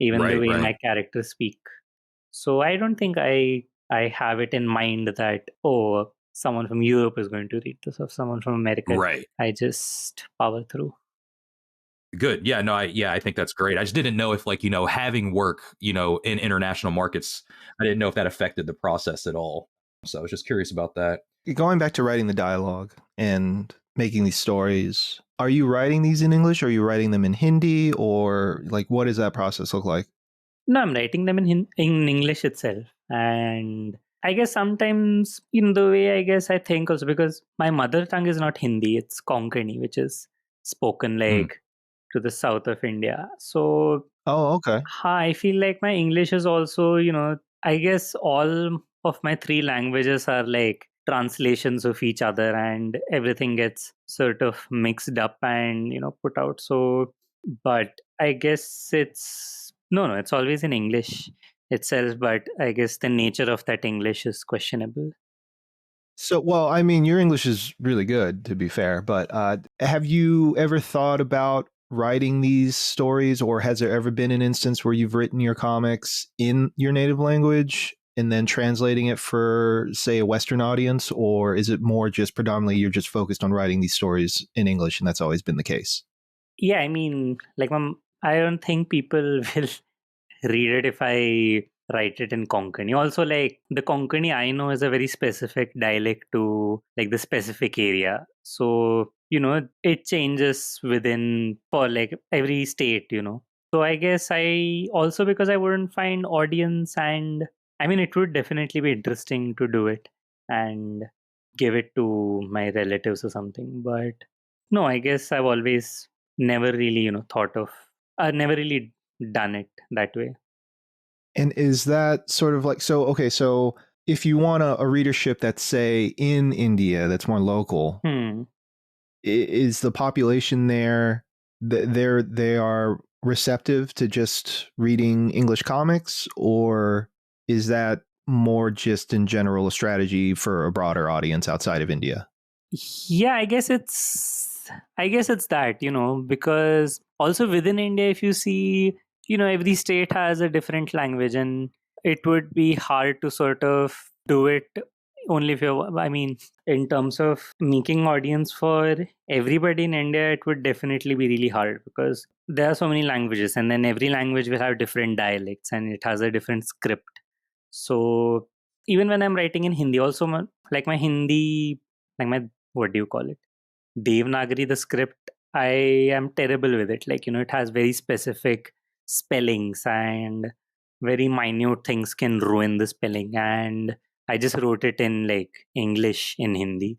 even the Right. way Right. my characters speak. So I don't think I have it in mind that, oh, someone from Europe is going to read this or someone from America. Right. I just power through. Good. Yeah, no, I think that's great. I just didn't know if like, having work, in international markets, I didn't know if that affected the process at all. So I was just curious about that. Going back to writing the dialogue and making these stories, are you writing these in English? Or are you writing them in Hindi? Or like, what does that process look like? No, I'm writing them in English itself. And I guess sometimes, the way I guess I think also, because my mother tongue is not Hindi, it's Konkani, which is spoken Mm. like to the south of India. So Oh, okay. I feel like my English is also, I guess all of my three languages are like translations of each other, and everything gets sort of mixed up and, put out. So, but I guess no, it's always in English itself, but I guess the nature of that English is questionable. So, well, I mean, your English is really good, to be fair, but have you ever thought about writing these stories, or has there ever been an instance where you've written your comics in your native language? and then translating it for, say, a Western audience? Or is it more just predominantly you're just focused on writing these stories in English and that's always been the case? Yeah, I mean, like, I don't think people will read it if I write it in Konkani. Also, like, the Konkani I know is a very specific dialect to like the specific area. So, it changes within for like every state, So I guess I also, because I wouldn't find audience, and I mean, it would definitely be interesting to do it and give it to my relatives or something. But no, I guess I've always never really, thought of, I've never really done it that way. And is that sort of like, so if you want a readership that's, say, in India, that's more local, is the population there, they are receptive to just reading English comics, or is that more just in general a strategy for a broader audience outside of India? Yeah, I guess it's that, because also within India, if you see, every state has a different language, and it would be hard to sort of do it only if you're, I mean, in terms of making audience for everybody in India, it would definitely be really hard because there are so many languages, and then every language will have different dialects and it has a different script. So even when I'm writing in Hindi, also like my Hindi, like my, what do you call it? Devanagari, the script, I am terrible with it. Like, it has very specific spellings and very minute things can ruin the spelling. And I just wrote it in like English in Hindi.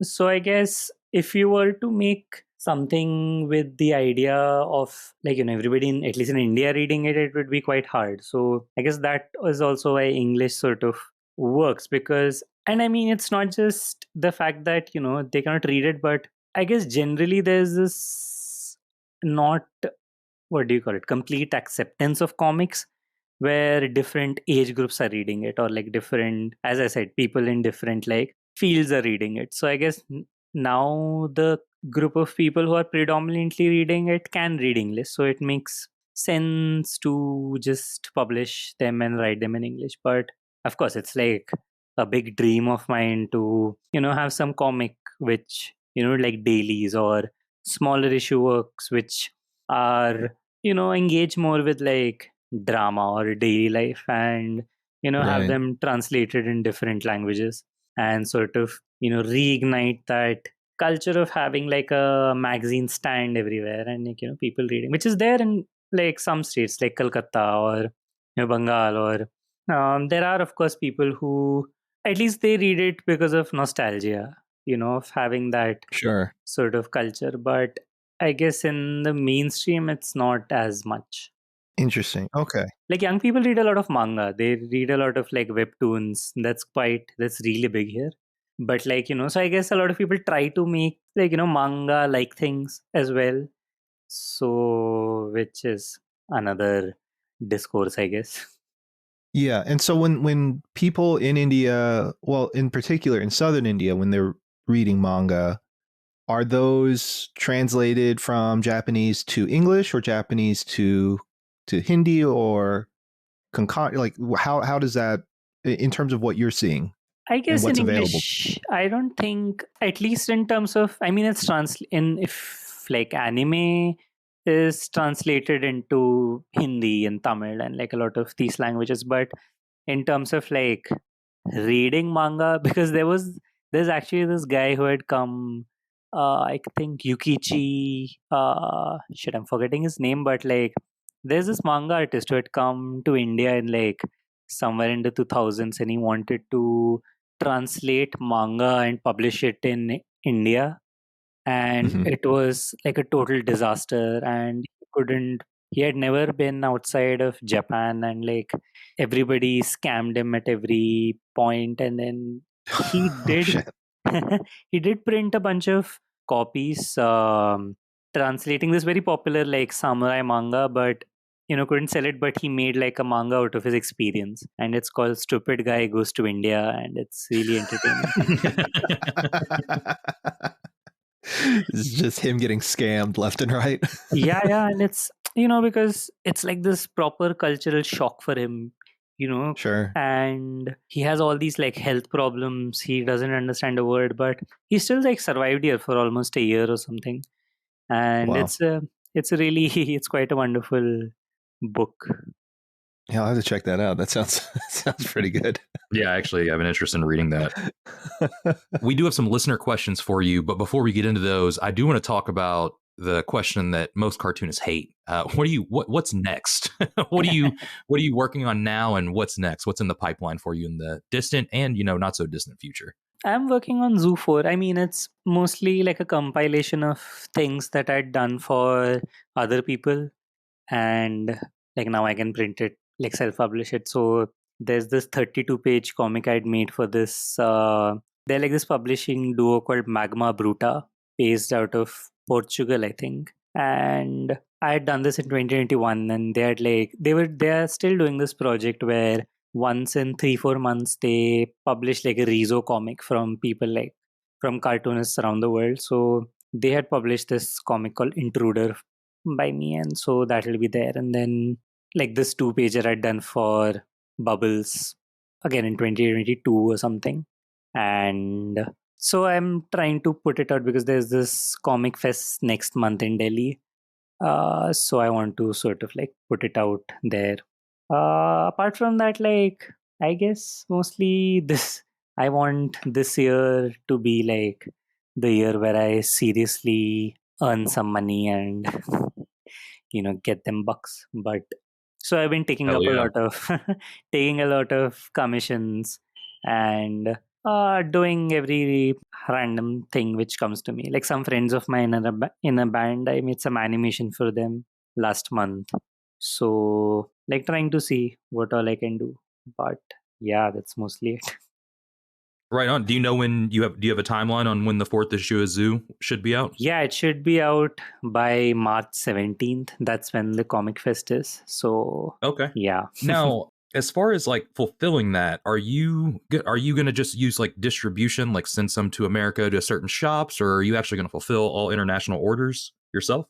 So I guess if you were to make something with the idea of like, everybody in, at least in India reading it, it would be quite hard. So I guess that is also why English sort of works, because, and I mean, it's not just the fact that, they cannot read it, but I guess generally there's this not, what do you call it, complete acceptance of comics where different age groups are reading it, or like different, as I said, people in different like fields are reading it. So I guess now the group of people who are predominantly reading it can read English, so it makes sense to just publish them and write them in English. But of course, it's like a big dream of mine to have some comic which like dailies or smaller issue works which are engage more with like drama or daily life, and have Right. them translated in different languages and sort of reignite that culture of having like a magazine stand everywhere and like people reading, which is there in like some states like Calcutta or Bengal, or there are of course people who at least they read it because of nostalgia, of having that Sure. sort of culture. But I guess in the mainstream it's not as much. Interesting. Okay. Like young people read a lot of manga, they read a lot of like webtoons. That's really big here. But like so I guess a lot of people try to make like manga like things as well, so which is another discourse, I guess. Yeah, and so when people in India, well, in particular in southern India, when they're reading manga, are those translated from Japanese to English or Japanese to Hindi, or like how does that, in terms of what you're seeing I and guess in what's available? English, I don't think, at least in terms of, I mean, it's in if like anime is translated into Hindi and Tamil and like a lot of these languages, but in terms of like reading manga, because there's actually this guy who had come, I think Yukichi, shit, I'm forgetting his name, but like there's this manga artist who had come to India in like somewhere in the 2000s, and he wanted to translate manga and publish it in India, and it was like a total disaster, and he had never been outside of Japan, and like everybody scammed him at every point, and then he Oh did shit. he did print a bunch of copies, translating this very popular like samurai manga, but couldn't sell it, but he made like a manga out of his experience, and it's called Stupid Guy Goes to India, and it's really entertaining. It's just him getting scammed left and right. Yeah, and it's because it's like this proper cultural shock for him. Sure. and he has all these like health problems. He doesn't understand a word, but he still like survived here for almost a year or something. And Wow. it's a really it's quite a wonderful book. Yeah, I'll have to check that out. That sounds pretty good. Yeah, actually, I have an interest in reading that. We do have some listener questions for you, but before we get into those, I do want to talk about the question that most cartoonists hate. What's next? what are you working on now, and what's next? What's in the pipeline for you in the distant and not so distant future? I'm working on Zoo 4. I mean, it's mostly like a compilation of things that I'd done for other people, and like now I can print it, like self-publish it. So there's this 32-page comic I'd made for this. They're like this publishing duo called Magma Bruta, based out of Portugal, I think. And I had done this in 2021, and they are still doing this project where once in 3-4 months they publish like a Rezo comic from people like from cartoonists around the world. So they had published this comic called Intruder by me, and so that will be there. And then like this 2-pager I'd done for Bubbles again in 2022 or something. And so I'm trying to put it out because there's this comic fest next month in Delhi. So I want to sort of like put it out there. Apart from that, like I guess mostly this, I want this year to be like the year where I seriously earn some money and get them bucks. But so I've been taking Hell up a yeah. lot of taking a lot of commissions and doing every random thing which comes to me. Like some friends of mine in a band, I made some animation for them last month. So like trying to see what all I can do. But yeah, that's mostly it. Right on. Do you know when do you have a timeline on when the 4th issue of Zoo should be out? Yeah, it should be out by March 17th. That's when the Comic Fest is. So Okay. yeah. Now, as far as like fulfilling that, are you going to just use like distribution, like send some to America to certain shops, or are you actually going to fulfill all international orders yourself?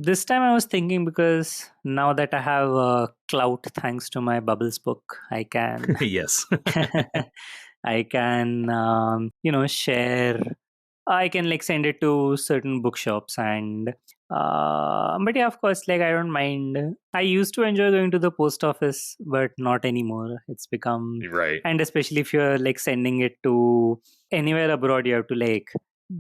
This time I was thinking, because now that I have clout thanks to my Bubbles book, I can Yes. I can share. I can like send it to certain bookshops, and but yeah, of course, like I don't mind. I used to enjoy going to the post office, but not anymore. It's become Right. And especially if you're like sending it to anywhere abroad, you have to like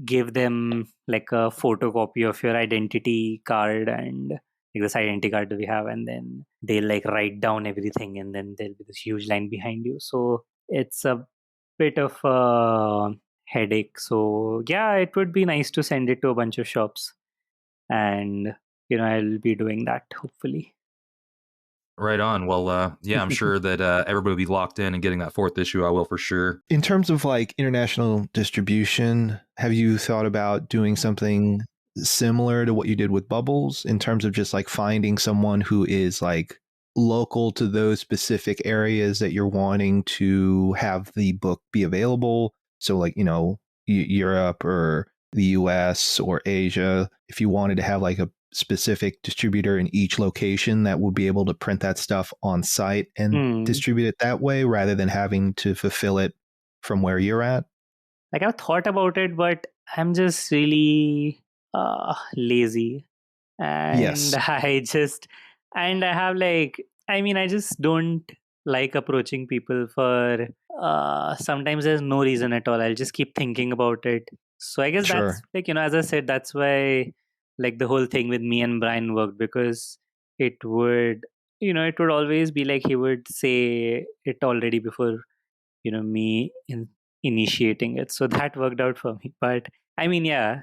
give them like a photocopy of your identity card and like this identity card that we have, and then they'll like write down everything, and then there'll be this huge line behind you. So it's a bit of a headache. So yeah, it would be nice to send it to a bunch of shops, and I'll be doing that hopefully. Right on. Well, yeah, I'm sure that everybody will be locked in and getting that 4th issue. I will for sure. In terms of like international distribution, have you thought about doing something similar to what you did with Bubbles in terms of just like finding someone who is like local to those specific areas that you're wanting to have the book be available? So like, Europe or the US or Asia, if you wanted to have like a specific distributor in each location that would be able to print that stuff on site and distribute it that way rather than having to fulfill it from where you're at? Like I've thought about it, but I'm just really lazy, and Yes. I have like, I mean, I just don't like approaching people for sometimes there's no reason at all. I'll just keep thinking about it. So I guess Sure. that's like, as I said, that's why like the whole thing with me and Brian worked, because it would always be like he would say it already before me initiating it. So that worked out for me. But I mean, yeah,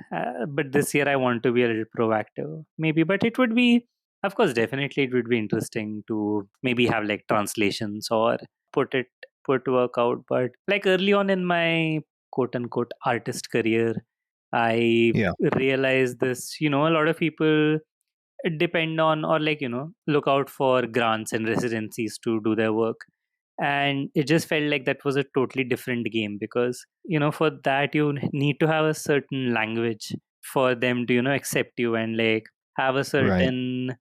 but this year I want to be a little proactive maybe. But it would be, of course, definitely it would be interesting to maybe have like translations or put work out. But like early on in my quote unquote artist career, I realized this, a lot of people depend on, or like, look out for grants and residencies to do their work. And it just felt like that was a totally different game, because for that you need to have a certain language for them to accept you, and like have a certain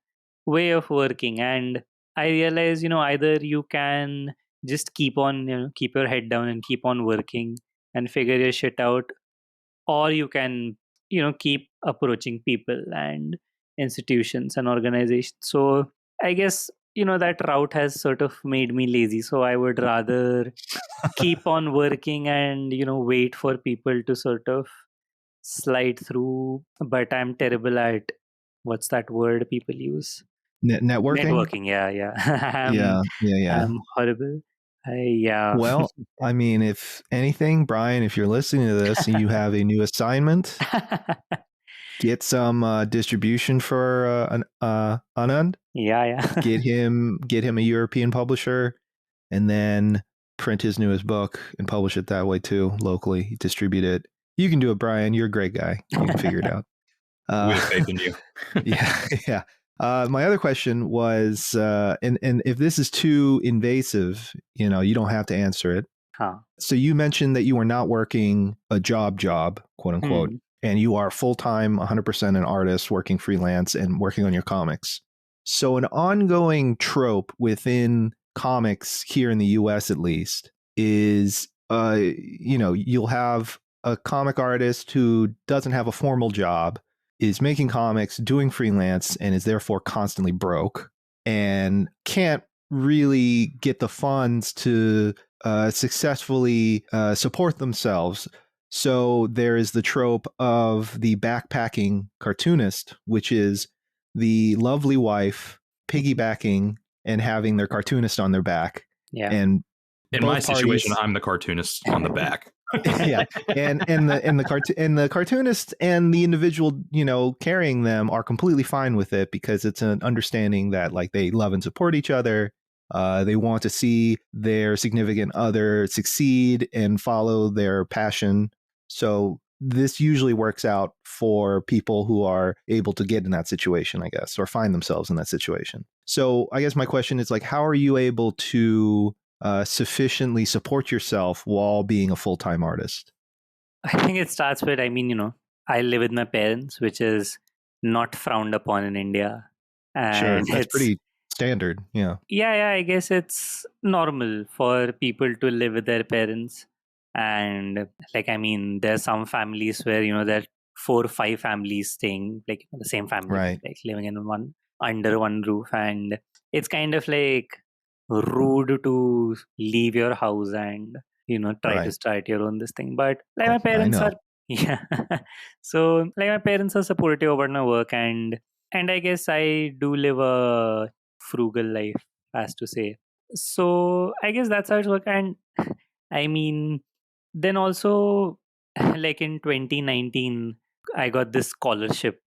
way of working. And I realized, either you can just keep on, keep your head down and keep on working and figure your shit out, or you can, keep approaching people and institutions and organizations. So I guess, that route has sort of made me lazy. So I would rather keep on working and, wait for people to sort of slide through. But I'm terrible at, what's that word people use? Networking? Networking, yeah. Yeah, yeah. I'm horrible. Yeah. Well, I mean, if anything, Brian, if you're listening to this and you have a new assignment, get some distribution for Anand. Yeah. Get him a European publisher, and then print his newest book and publish it that way too, locally. Distribute it. You can do it, Brian. You're a great guy. You can figure it out. We have faith in you. Yeah. My other question was, and if this is too invasive, you don't have to answer it. Huh. So you mentioned that you are not working a job, quote unquote, and you are full-time, 100% an artist, working freelance and working on your comics. So an ongoing trope within comics here in the US, at least, is, you'll have a comic artist who doesn't have a formal job, is making comics, doing freelance, and is therefore constantly broke and can't really get the funds to successfully support themselves. So there is the trope of the backpacking cartoonist, which is the lovely wife piggybacking and having their cartoonist on their back. Yeah. And in my situation, I'm the cartoonist on the back. Yeah, and the cartoonist and the individual, carrying them are completely fine with it because it's an understanding that like they love and support each other. They want to see their significant other succeed and follow their passion. So this usually works out for people who are able to get in that situation, I guess, or find themselves in that situation. So I guess my question is like, how are you able to sufficiently support yourself while being a full-time artist? I think it starts with, I live with my parents, which is not frowned upon in India. And sure, that's pretty standard. Yeah. Yeah, I guess it's normal for people to live with their parents. And there are some families where, there are 4 or 5 families staying, the same family, right, living in under one roof. And it's kind of like rude to leave your house and try to start your own this thing. But my parents are so my parents are supportive about my work, and I guess I do live a frugal life, as to say. So I guess that's how it works. And I mean, then also in 2019 I got this scholarship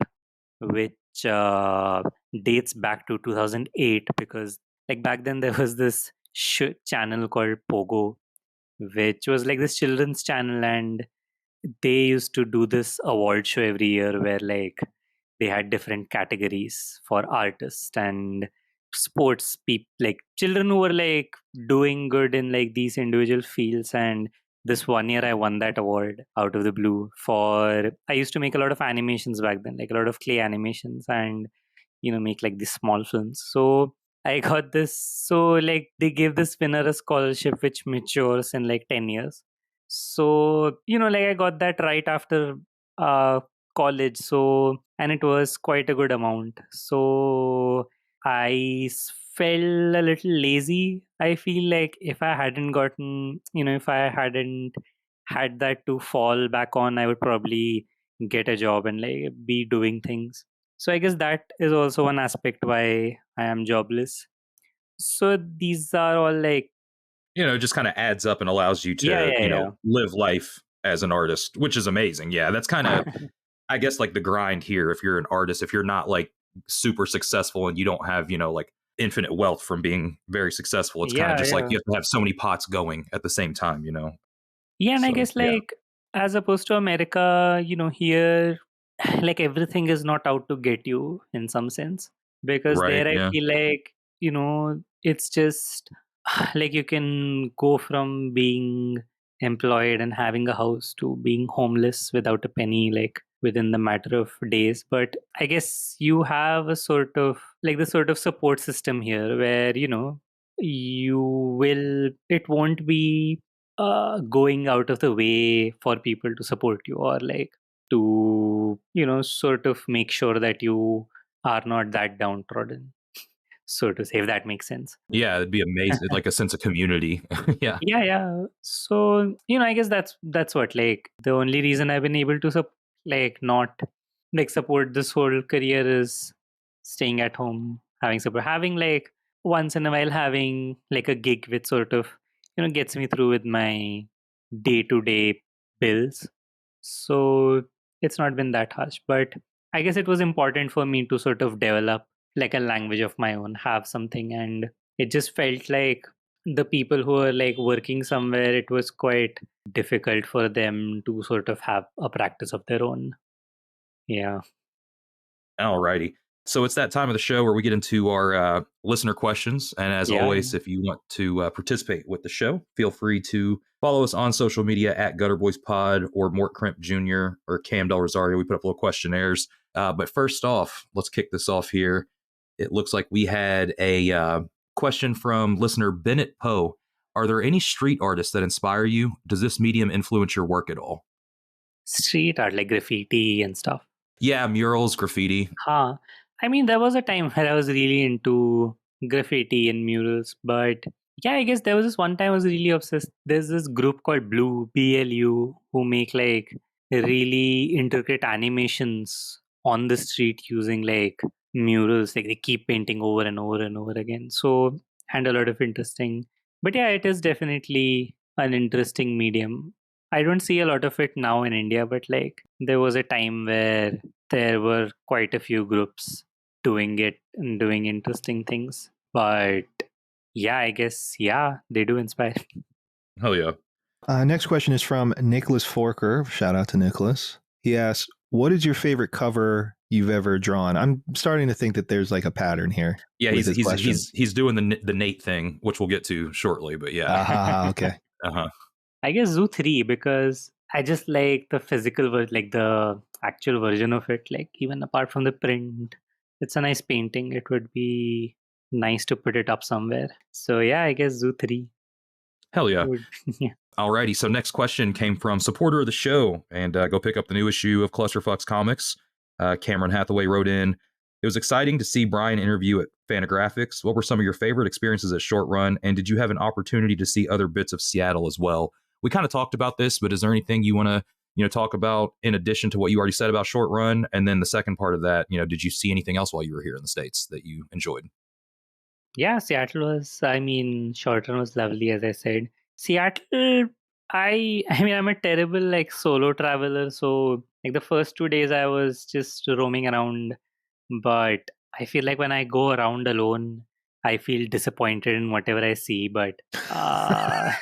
which dates back to 2008, because back then there was this channel called Pogo, which was this children's channel, and they used to do this award show every year where they had different categories for artists and sports people, children who were doing good in these individual fields. And this one year I won that award out of the blue. For I used to make a lot of animations back then, a lot of clay animations, and make these small films. So I got this. So they gave this winner a scholarship which matures in 10 years. So I got that right after college. So, and it was quite a good amount. So I felt a little lazy. I feel like if I hadn't gotten, if I hadn't had that to fall back on, I would probably get a job and be doing things. So I guess that is also one aspect why I am jobless. So these are all it just kind of adds up and allows you to, live life as an artist, which is amazing. Yeah, that's kind of, I guess, the grind here. If you're an artist, if you're not super successful and you don't have, infinite wealth from being very successful, it's kind of just you have to have so many pots going at the same time, Yeah, and so, I guess as opposed to America, here, everything is not out to get you in some sense, because there I feel it's just you can go from being employed and having a house to being homeless without a penny, within the matter of days. But I guess you have a sort of like the sort of support system here where, it won't be going out of the way for people to support you, or like to, sort of make sure that you are not that downtrodden, so to say, if that makes sense. Yeah, it'd be amazing, like a sense of community. Yeah. Yeah. So, I guess that's what, like, the only reason I've been able to not like support this whole career is staying at home, having support, having like once in a while having like a gig which sort of, gets me through with my day-to-day bills. So it's not been that harsh, but I guess it was important for me to sort of develop like a language of my own, have something. And it just felt like the people who are like working somewhere, it was quite difficult for them to sort of have a practice of their own. Yeah. Alrighty. So it's that time of the show where we get into our listener questions. And as Yeah. always, if you want to participate with the show, feel free to follow us on social media at Gutter Boys Pod or Mort Crimp Jr. or Cam Del Rosario. We put up little questionnaires. But first off, let's kick this off here. It looks like we had a question from listener Bennett Poe. Are there any street artists that inspire you? Does this medium influence your work at all? Street art, like graffiti and stuff. Yeah, murals, graffiti. I mean, there was a time where I was really into graffiti and murals, but yeah, I guess there was this one time I was really obsessed. There's this group called BLU, who make like really intricate animations on the street using like murals. Like they keep painting over and over and over again. So, and a lot of interesting. But yeah, it is definitely an interesting medium. I don't see a lot of it now in India, but like there was a time where there were quite a few groups doing it and doing interesting things. But yeah, I guess, yeah, they do inspire. Hell yeah. Next question is from Nicholas Forker. Shout out to Nicholas. He asks, what is your favorite cover you've ever drawn? I'm starting to think that there's like a pattern here. Yeah, he's doing the Nate thing, which we'll get to shortly, but yeah. Okay. I guess Zoo 3, because I just like the physical version, like the actual version of it, like even apart from the print. It's a nice painting. It would be nice to put it up somewhere. So yeah, I guess Zoo 3. Hell yeah. Yeah. Alrighty, so next question came from supporter of the show, and go pick up the new issue of Clusterfucks Comics. Cameron Hathaway wrote in, it was exciting to see Brian interview at Fantagraphics. What were some of your favorite experiences at Short Run, and did you have an opportunity to see other bits of Seattle as well? We kind of talked about this, but is there anything you want to talk about in addition to what you already said about Short Run? And then the second part of that, did you see anything else while you were here in the States that you enjoyed? Yeah, Seattle was, Short Run was lovely, as I said. Seattle, I'm a terrible like solo traveler. So like the first 2 days I was just roaming around, but I feel like when I go around alone, I feel disappointed in whatever I see, but hell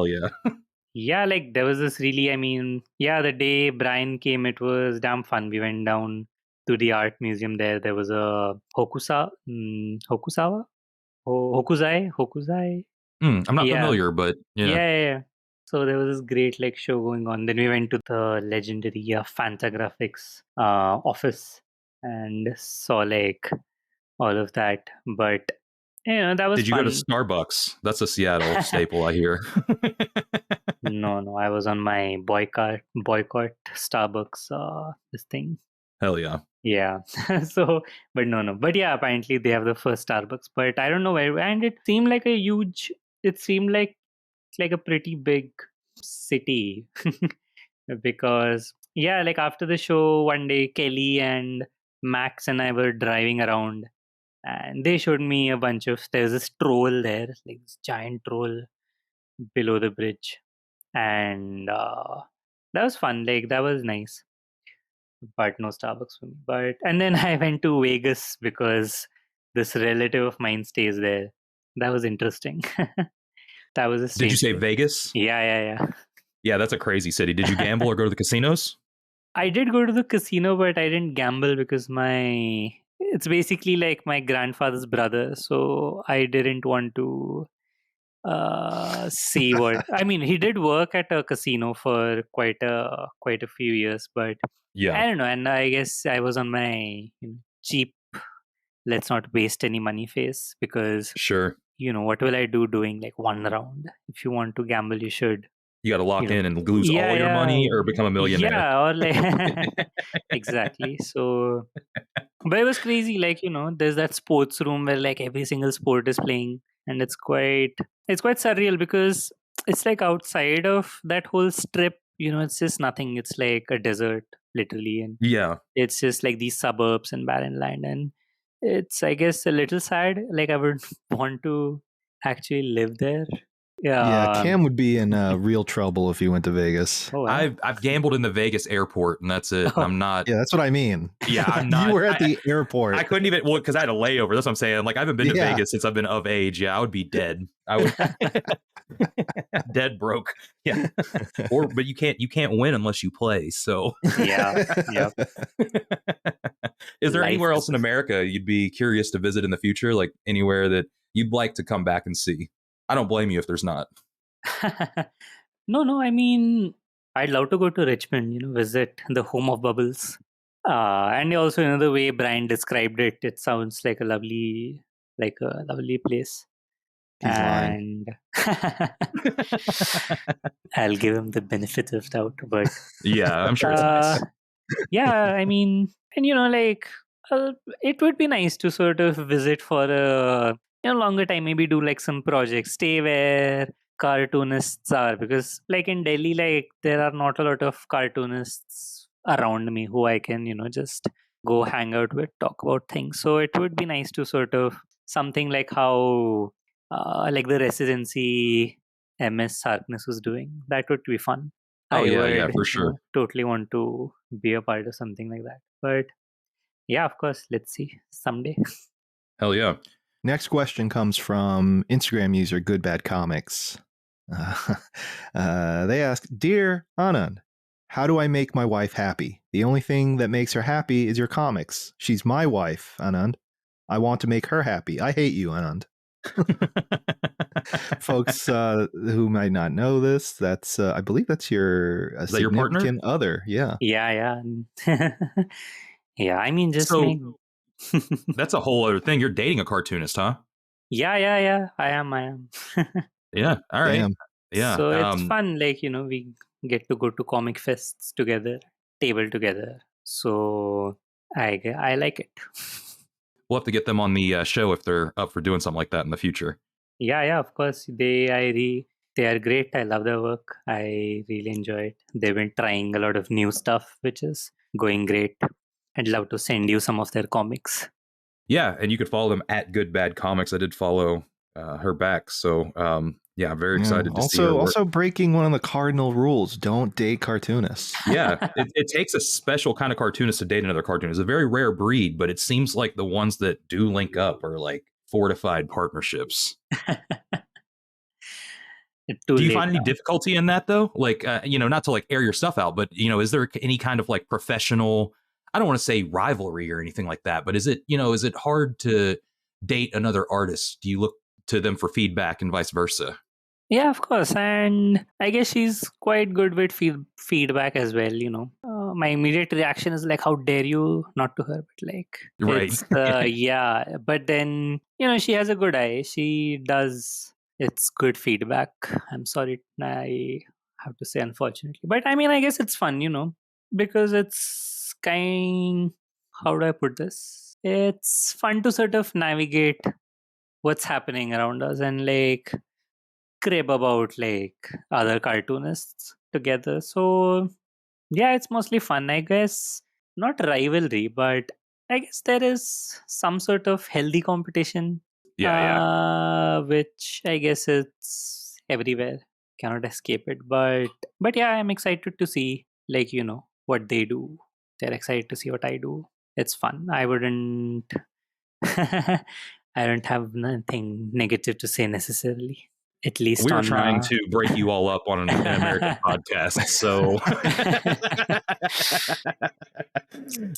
yeah. Yeah, like there was this really, the day Brian came, it was damn fun. We went down to the art museum there. There was a Hokuzai. I'm not familiar, but yeah. So there was this great like show going on. Then we went to the legendary Fantagraphics office and saw like all of that. But that was Did you fun. go to Starbucks? That's a Seattle staple, I hear. No, I was on my boycott Starbucks this thing. Hell yeah. Yeah. So, but no. But yeah, apparently they have the first Starbucks, but I don't know where. And it seemed like a pretty big city because yeah, like after the show one day, Kelly and Max and I were driving around and they showed me there's this troll there, like this giant troll below the bridge. And that was fun. Like that was nice, but no Starbucks for me. And then I went to Vegas because this relative of mine stays there. That was interesting. That was a Did you say Vegas? Yeah. Yeah, that's a crazy city. Did you gamble or go to the casinos? I did go to the casino, but I didn't gamble because it's basically like my grandfather's brother. So I didn't want to see what I mean. He did work at a casino for quite a few years, but I don't know. And I guess I was on my cheap, let's not waste any money phase, because Sure. What will I do doing like one round? If you want to gamble, you should. You got to lock in and lose Yeah, all your money or become a millionaire. Yeah, or like exactly. So, but it was crazy. Like there's that sports room where like every single sport is playing, and it's quite surreal because it's like outside of that whole strip. It's just nothing. It's like a desert, literally, and Yeah. it's just like these suburbs and barren land, and it's, I guess, a little sad. Like I would want to actually live there. Yeah, Cam would be in real trouble if he went to Vegas. Oh, wow. I've gambled in the Vegas airport, and that's it. I'm not. Yeah, that's what I mean. Yeah, I'm not. You were at the airport. I couldn't even, because I had a layover. That's what I'm saying. Like, I haven't been to Vegas since I've been of age. Yeah, I would be dead. I would dead broke. Yeah, but you can't win unless you play. So yeah. Is there anywhere else in America you'd be curious to visit in the future? Like anywhere that you'd like to come back and see? I don't blame you if there's not. No. I mean, I'd love to go to Richmond, visit the home of bubbles. And also, the way Brian described it, it sounds like a lovely place. He's and I'll give him the benefit of doubt, but yeah, I'm sure it's nice. Yeah, I mean, and it would be nice to sort of visit for a longer time, maybe do like some projects, stay where cartoonists are, because like in Delhi, like there are not a lot of cartoonists around me who I can just go hang out with, talk about things. So it would be nice to sort of something like how like the residency MS Harkness was doing. That would be fun. Oh, I yeah, would, for sure. Totally want to be a part of something like that. But yeah, of course, let's see someday. Hell yeah. Next question comes from Instagram user Good Bad Comics. They ask, Dear Anand, how do I make my wife happy? The only thing that makes her happy is your comics. She's my wife, Anand. I want to make her happy. I hate you, Anand. Folks who might not know this, that's I believe that's your significant other. Yeah. Yeah. Yeah, I mean, just that's a whole other thing. You're dating a cartoonist, huh? Yeah. I am. Yeah. All right. Damn. Yeah. So it's fun. Like, we get to go to comic fests together, table together. So I like it. We'll have to get them on the show if they're up for doing something like that in the future. Yeah, of course. They are great. I love their work. I really enjoy it. They've been trying a lot of new stuff, which is going great. I'd love to send you some of their comics. Yeah, and you could follow them at Good Bad Comics. I did follow her back, so yeah, I'm very excited to see her work. Also breaking one of the cardinal rules: don't date cartoonists. Yeah, it takes a special kind of cartoonist to date another cartoonist. It's a very rare breed, but it seems like the ones that do link up are like fortified partnerships. Do you find any difficulty in that though? Like, not to like air your stuff out, but is there any kind of like professional, I don't want to say rivalry or anything like that, but is it hard to date another artist? Do you look to them for feedback and vice versa? Yeah, of course. And I guess she's quite good with feedback as well, my immediate reaction is like, how dare you, not to her, but like, right. Yeah. But then, she has a good eye. She does. It's good feedback. I'm sorry, I have to say, unfortunately. But I mean, I guess it's fun, because it's how do I put this? It's fun to sort of navigate what's happening around us and like crib about like other cartoonists together. So yeah, it's mostly fun, I guess. Not rivalry, but I guess there is some sort of healthy competition. Yeah. Which I guess it's everywhere. Cannot escape it. But yeah, I'm excited to see like, what they do. They're excited to see what I do. It's fun. I wouldn't I don't have nothing negative to say necessarily. At least we were trying to break you all up on an American podcast. So,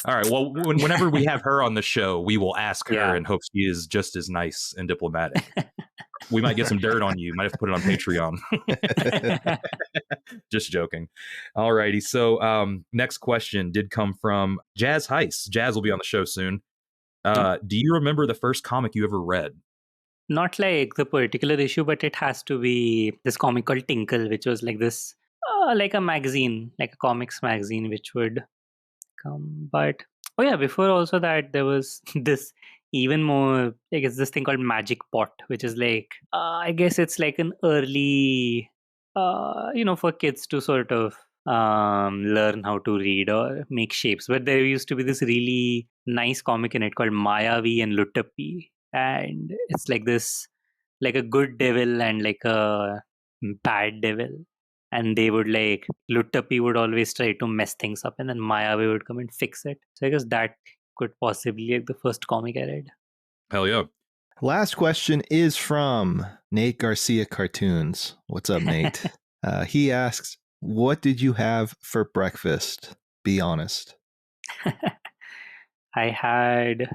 all right. Well, whenever we have her on the show, we will ask her and hope she is just as nice and diplomatic. we might get some dirt on you. Might have to put it on Patreon. Just joking. All righty. So next question did come from Jazz Heiss. Jazz will be on the show soon. Do you remember the first comic you ever read? Not like the particular issue, but it has to be this comic called Tinkle, which was like this, like a magazine, like a comics magazine, which would come. But oh yeah, before also that there was this even more, like it's this thing called Magic Pot, which is like I guess it's like an early, for kids to sort of learn how to read or make shapes. But there used to be this really nice comic in it called Mayavi and Luttapi, and it's like this, like a good devil and like a bad devil, and they would like, Luttapi would always try to mess things up, and then Mayavi would come and fix it. So I guess that could possibly be like the first comic I read. Hell yeah. Last question is from Nate Garcia Cartoons. What's up, Nate? He asks, what did you have for breakfast? Be honest. I had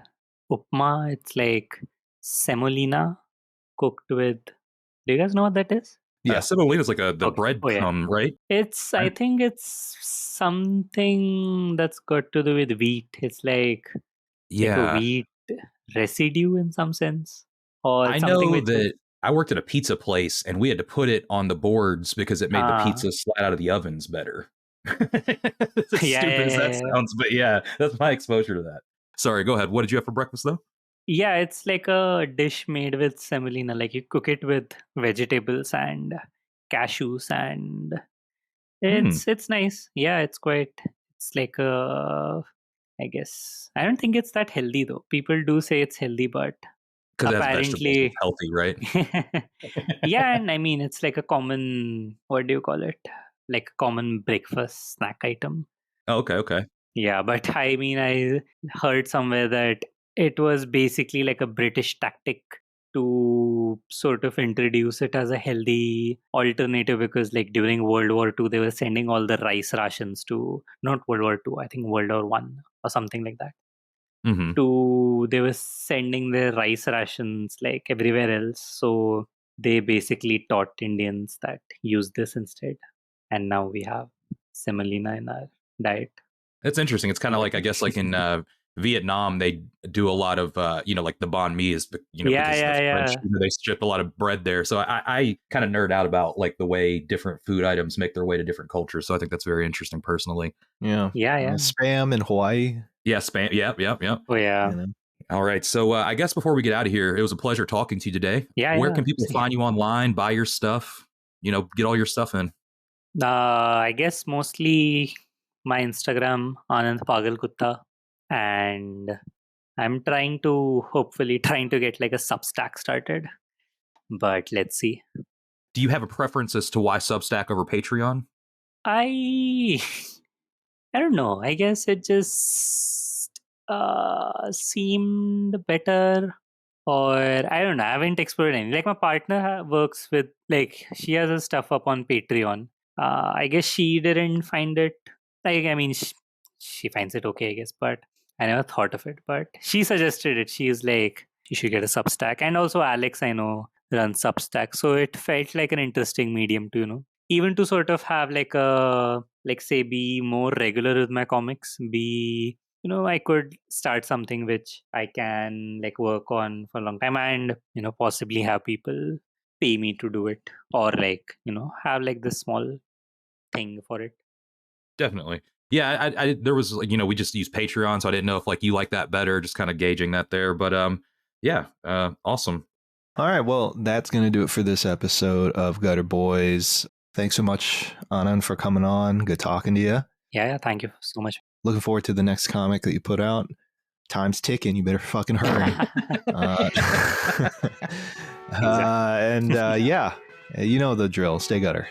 upma. It's like semolina cooked with. Do you guys know what that is? Yeah, semolina is like the bread crumb, right? It's. I think it's something that's got to do with wheat. It's like a wheat residue in some sense, or I something know that I worked at a pizza place and we had to put it on the boards because it made the pizza slide out of the ovens better. As stupid as that sounds, but yeah, that's my exposure to that. Sorry, go ahead. What did you have for breakfast though? Yeah, it's like a dish made with semolina. Like you cook it with vegetables and cashews, and it's nice. Yeah, it's like I guess I don't think it's that healthy though. People do say it's healthy, but apparently it's healthy, right? Yeah, and I mean it's like a common, what do you call it? Like a common breakfast snack item. Oh, okay. Yeah, but I mean I heard somewhere that it was basically like a British tactic to sort of introduce it as a healthy alternative, because like during World War II they were sending all the rice rations to, not World War II, I think World War One or something like that. They were sending their rice rations like everywhere else, so they basically taught Indians that use this instead, and now we have semolina in our diet. That's interesting. It's kind of like, I guess, like in Vietnam, they do a lot of, like the banh mi is, because that's French. They ship a lot of bread there. So I kind of nerd out about like the way different food items make their way to different cultures. So I think that's very interesting personally. Yeah. Spam in Hawaii. Yeah, spam. Yep. Oh, yeah. All right. So I guess before we get out of here, it was a pleasure talking to you today. Where can people find you online, buy your stuff, get all your stuff in? I guess mostly my Instagram, Anand.mp3, and I'm hopefully trying to get like a Substack started, but let's see. Do you have a preference as to why Substack over Patreon? I don't know. I guess it just seemed better, or I don't know. I haven't explored any. Like my partner works with, like, she has her stuff up on Patreon. I guess she didn't find it. Like, I mean, she finds it okay, I guess, but I never thought of it. But she suggested it. She is like, you should get a Substack. And also Alex, I know, runs Substack. So it felt like an interesting medium to, even to sort of have like say, be more regular with my comics, I could start something which I can like work on for a long time and, possibly have people pay me to do it, or like, have like this small thing for it. Definitely. Yeah, I there was like, we just use Patreon, so I didn't know if like you like that better, just kind of gauging that there. But awesome. All right, well, that's going to do it for this episode of Gutter Boys. Thanks so much, Anand, for coming on. Good talking to you. Yeah, thank you so much. Looking forward to the next comic that you put out. Time's ticking. You better fucking hurry. Exactly. You know the drill. Stay gutter.